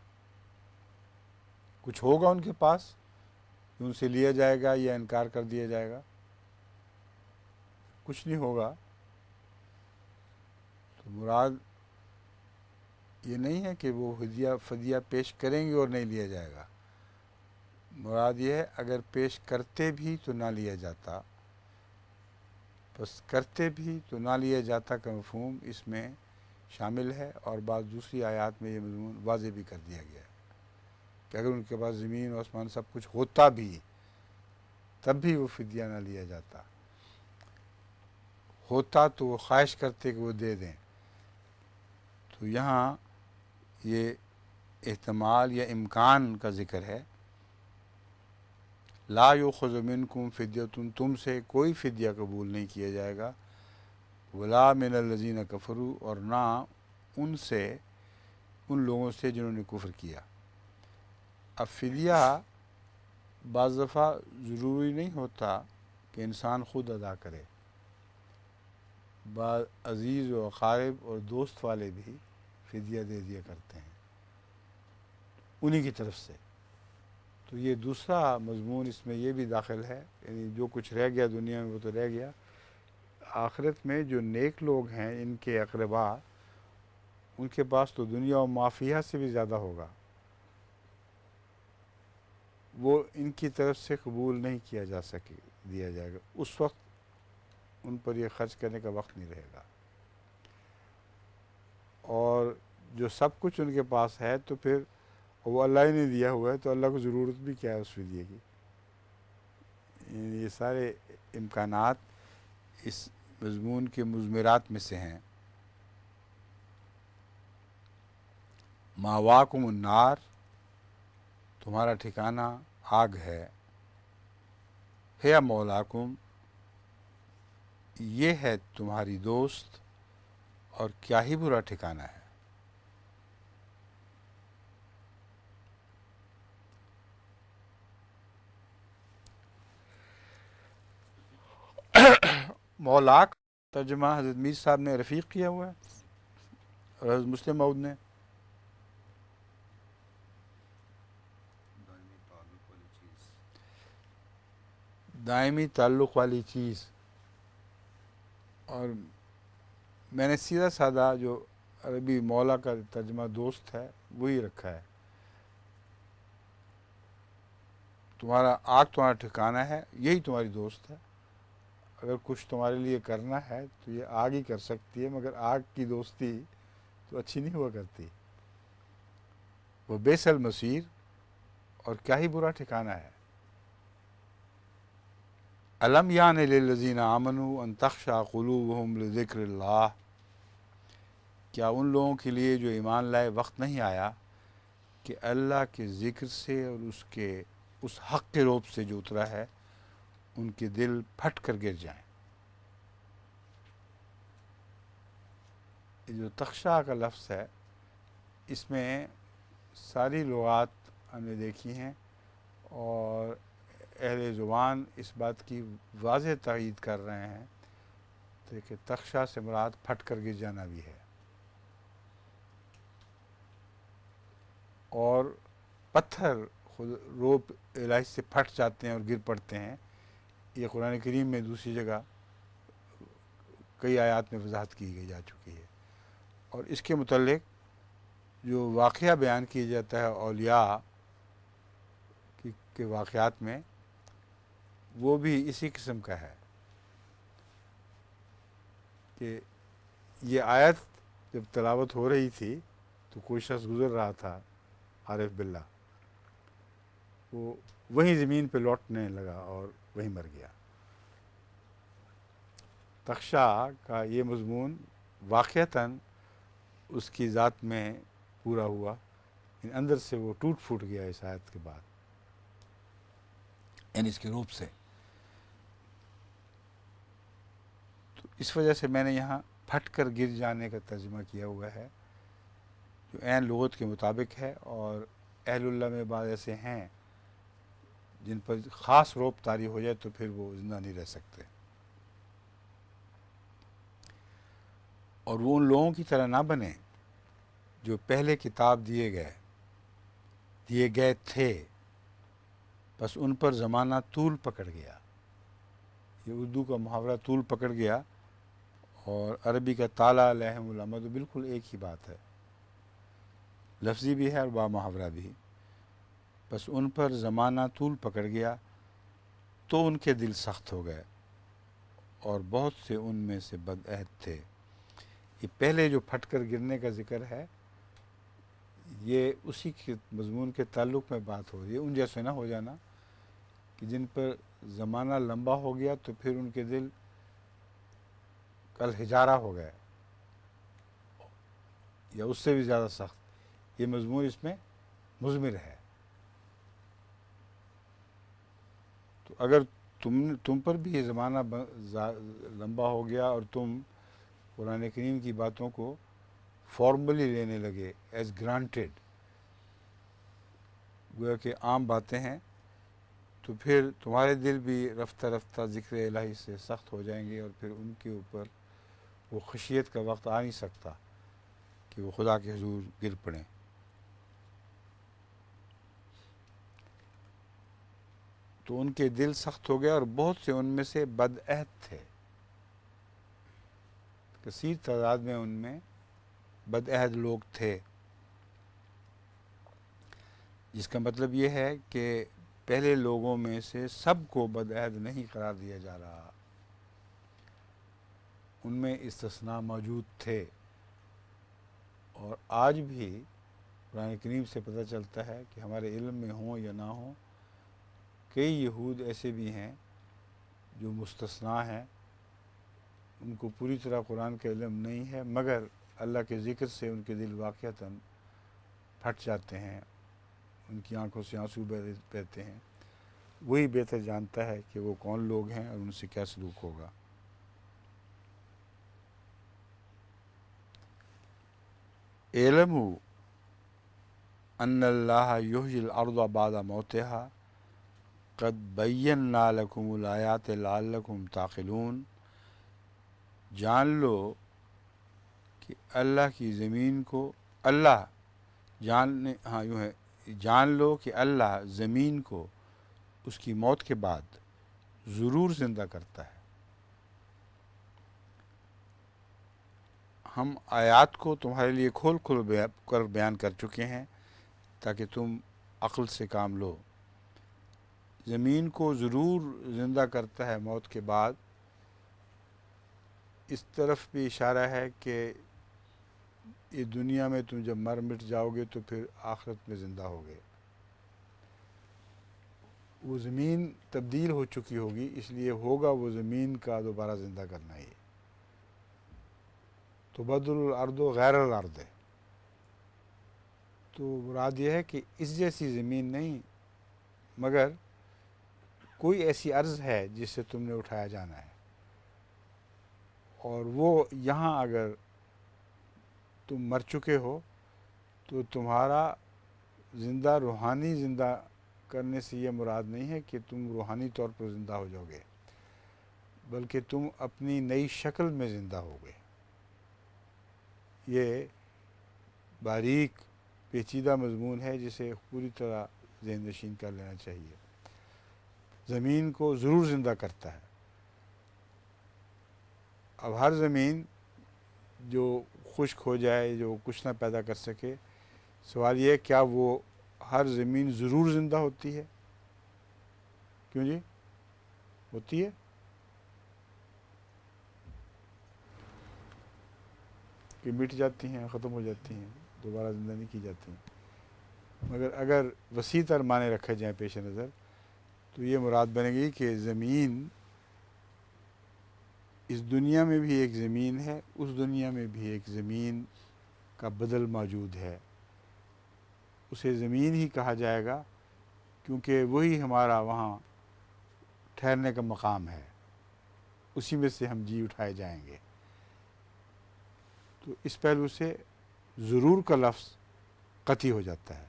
کچھ ہوگا ان کے پاس کہ ان سے لیا جائے گا یا انکار کر دیا جائے گا؟ کچھ نہیں ہوگا. تو مراد یہ نہیں ہے کہ وہ فدیہ پیش کریں گے اور نہیں لیا جائے گا. مراد یہ ہے اگر پیش کرتے بھی تو نہ لیا جاتا. بس کرتے بھی تو نہ لیا جاتا کا مفہوم اس میں شامل ہے، اور بعض دوسری آیات میں یہ مضمون واضح بھی کر دیا گیا ہے کہ اگر ان کے پاس زمین و آسمان سب کچھ ہوتا بھی تب بھی وہ فدیہ نہ لیا جاتا. ہوتا تو وہ خواہش کرتے کہ وہ دے دیں. تو یہاں یہ احتمال یا امکان کا ذکر ہے. لا یؤخذ منکم فدیۃ، تم سے کوئی فدیہ قبول نہیں کیا جائے گا. ولا من الذین کفروا، اور نہ ان سے، ان لوگوں سے جنہوں نے کفر کیا. اب فدیہ بعض دفعہ ضروری نہیں ہوتا کہ انسان خود ادا کرے. بعض عزیز و اقارب اور دوست والے بھی فدیہ دے دیا کرتے ہیں انہی کی طرف سے. تو یہ دوسرا مضمون اس میں یہ بھی داخل ہے، یعنی جو کچھ رہ گیا دنیا میں وہ تو رہ گیا. آخرت میں جو نیک لوگ ہیں، ان کے اقربا، ان کے پاس تو دنیا و معافیہ سے بھی زیادہ ہوگا. وہ ان کی طرف سے قبول نہیں کیا جا دیا جائے گا. اس وقت ان پر یہ خرچ کرنے کا وقت نہیں رہے گا، اور جو سب کچھ ان کے پاس ہے تو پھر وہ اللہ ہی نے دیا ہوا ہے، تو اللہ کو ضرورت بھی کیا ہے اس فدیے کی؟ یہ سارے امکانات اس مضمون کے مضمرات میں سے ہیں۔ ماواکم النار، تمہارا ٹھکانہ آگ ہے، ہے مولاکم، یہ ہے تمہاری دوست، اور کیا ہی برا ٹھکانہ ہے۔ مولاک ترجمہ حضرت میر صاحب نے رفیق کیا ہوا ہے، اور حضرت مسلم موعود نے دائمی تعلق والی چیز۔ دائمی تعلق والی چیز، اور میں نے سیدھا سادہ جو عربی مولا کا ترجمہ دوست ہے وہی رکھا ہے۔ تمہارا آگ تمہارا ٹھکانہ ہے، یہی تمہاری دوست ہے۔ اگر کچھ تمہارے لیے کرنا ہے تو یہ آگ ہی کر سکتی ہے، مگر آگ کی دوستی تو اچھی نہیں ہوا کرتی۔ وہ بیس المصیر، اور کیا ہی برا ٹھکانہ ہے۔ الم یان للذین آمنوا ان تخشع قلوبہم لذکر اللہ، کیا ان لوگوں کے لیے جو ایمان لائے وقت نہیں آیا کہ اللہ کے ذکر سے اور اس حق کے روب سے جو اترا ہے ان کے دل پھٹ کر گر جائیں۔ یہ جو تخشع کا لفظ ہے، اس میں ساری لغات ہم نے دیکھی ہیں، اور اہل زبان اس بات کی واضح تائید کر رہے ہیں کہ تخشع سے مراد پھٹ کر گر جانا بھی ہے، اور پتھر خود روب الہی سے پھٹ جاتے ہیں اور گر پڑتے ہیں۔ یہ قرآن کریم میں دوسری جگہ کئی آیات میں وضاحت کی جا چکی ہے، اور اس کے متعلق جو واقعہ بیان کیا جاتا ہے اولیاء کے واقعات میں، وہ بھی اسی قسم کا ہے کہ یہ آیت جب تلاوت ہو رہی تھی تو کوئی شخص گزر رہا تھا عارف باللہ، وہ وہیں زمین پہ لوٹنے لگا اور وہیں مر گیا۔ تخشع کا یہ مضمون واقعتاً اس کی ذات میں پورا ہوا، اندر سے وہ ٹوٹ پھوٹ گیا اس آیت کے بعد، یعنی اس کے روپ سے۔ تو اس وجہ سے میں نے یہاں پھٹ کر گر جانے کا ترجمہ کیا ہوا ہے، جو عین لغت کے مطابق ہے، اور اہل اللہ میں بعض ایسے ہیں جن پر خاص روب طاری ہو جائے تو پھر وہ زندہ نہیں رہ سکتے، اور وہ ان لوگوں کی طرح نہ بنے جو پہلے کتاب دیے گئے تھے، بس ان پر زمانہ طول پکڑ گیا۔ یہ اردو کا محاورہ طول پکڑ گیا، اور عربی کا طال علیہم الامد بالکل ایک ہی بات ہے، لفظی بھی ہے اور با محاورہ بھی۔ بس ان پر زمانہ طول پکڑ گیا تو ان کے دل سخت ہو گئے، اور بہت سے ان میں سے بدعہد تھے۔ یہ پہلے جو پھٹ کر گرنے کا ذکر ہے، یہ اسی کے مضمون کے تعلق میں بات ہو رہی ہے۔ ان جیسے نہ ہو جانا کہ جن پر زمانہ لمبا ہو گیا تو پھر ان کے دل کل حجارہ ہو گئے، یا اس سے بھی زیادہ سخت۔ یہ مضمون اس میں مضمر ہے۔ تو اگر تم پر بھی یہ زمانہ لمبا ہو گیا اور تم قرآن کریم کی باتوں کو فارملی لینے لگے، ایز گرانٹیڈ، گویا کہ عام باتیں ہیں، تو پھر تمہارے دل بھی رفتہ رفتہ ذکر الہی سے سخت ہو جائیں گے، اور پھر ان کے اوپر وہ خشیت کا وقت آ نہیں سکتا کہ وہ خدا کے حضور گر پڑیں۔ تو ان کے دل سخت ہو گیا، اور بہت سے ان میں سے بدعہد تھے، کثیر تعداد میں ان میں بدعہد لوگ تھے، جس کا مطلب یہ ہے کہ پہلے لوگوں میں سے سب کو بدعہد نہیں قرار دیا جا رہا، ان میں استثناء موجود تھے، اور آج بھی قرآن کریم سے پتہ چلتا ہے کہ ہمارے علم میں ہوں یا نہ ہوں، کئی یہود ایسے بھی ہیں جو مستثنیٰ ہیں، ان کو پوری طرح قرآن کا علم نہیں ہے، مگر اللہ کے ذکر سے ان کے دل واقعتاً پھٹ جاتے ہیں، ان کی آنکھوں سے آنسو بہتے ہیں۔ وہی بہتر جانتا ہے کہ وہ کون لوگ ہیں اور ان سے کیا سلوک ہوگا۔ اعلموا ان اللہ یحیی الارض بعد موتہا قد بینا لکم الآیات لعلکم تعقلون۔ جان لو کہ اللہ کی زمین کو جان لو کہ اللہ زمین کو اس کی موت کے بعد ضرور زندہ کرتا ہے۔ ہم آیات کو تمہارے لیے کھول کر بیان کر چکے ہیں تاکہ تم عقل سے کام لو۔ زمین کو ضرور زندہ کرتا ہے موت کے بعد، اس طرف بھی اشارہ ہے کہ یہ دنیا میں تم جب مٹ جاؤ گے تو پھر آخرت میں زندہ ہوگے۔ وہ زمین تبدیل ہو چکی ہوگی، اس لیے ہوگا وہ زمین کا دوبارہ زندہ کرنا ہی۔ تو بدل الارض غیر الارض ہے، تو مراد یہ ہے کہ اس جیسی زمین نہیں، مگر کوئی ایسی ارض ہے جس سے تم نے اٹھایا جانا ہے، اور وہ یہاں اگر تم مر چکے ہو تو تمہارا روحانی زندہ کرنے سے یہ مراد نہیں ہے کہ تم روحانی طور پر زندہ ہو جاؤ گے، بلکہ تم اپنی نئی شکل میں زندہ ہوگے۔ یہ باریک پیچیدہ مضمون ہے جسے پوری طرح ذہن نشین کر لینا چاہیے۔ زمین کو ضرور زندہ کرتا ہے۔ اب ہر زمین جو خشک ہو جائے، جو کچھ نہ پیدا کر سکے، سوال یہ ہے کیا وہ ہر زمین ضرور زندہ ہوتی ہے؟ کیوں جی؟ ہوتی ہے کہ مٹ جاتی ہیں، ختم ہو جاتی ہیں، دوبارہ زندہ نہیں کی جاتی ہیں۔ مگر اگر وسیع تر معنی رکھے جائیں پیش نظر تو یہ مراد بنے گی کہ زمین اس دنیا میں بھی ایک زمین ہے، اس دنیا میں بھی ایک زمین کا بدل موجود ہے، اسے زمین ہی کہا جائے گا کیونکہ وہی ہمارا وہاں ٹھہرنے کا مقام ہے، اسی میں سے ہم جی اٹھائے جائیں گے۔ تو اس پہلو سے ضرور کا لفظ قطعی ہو جاتا ہے۔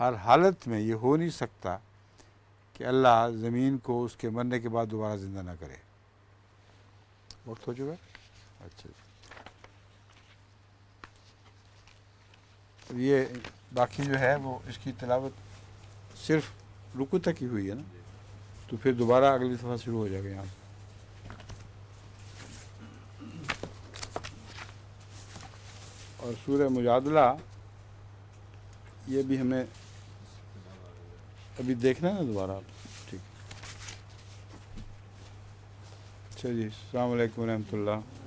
ہر حالت میں یہ ہو نہیں سکتا کہ اللہ زمین کو اس کے مرنے کے بعد دوبارہ زندہ نہ کرے۔ وقت ہو چکا؟ اچھا، اب یہ باقی جو ہے وہ اس کی تلاوت صرف رکوع تک ہی ہوئی ہے نا، تو پھر دوبارہ اگلی دفعہ شروع ہو جائے گا یہاں۔ اور سورہ مجادلہ یہ بھی ہمیں ابھی دیکھنا ہے نا دوبارہ۔ ٹھیک، اچھا جی، السلام علیکم ورحمۃ اللہ۔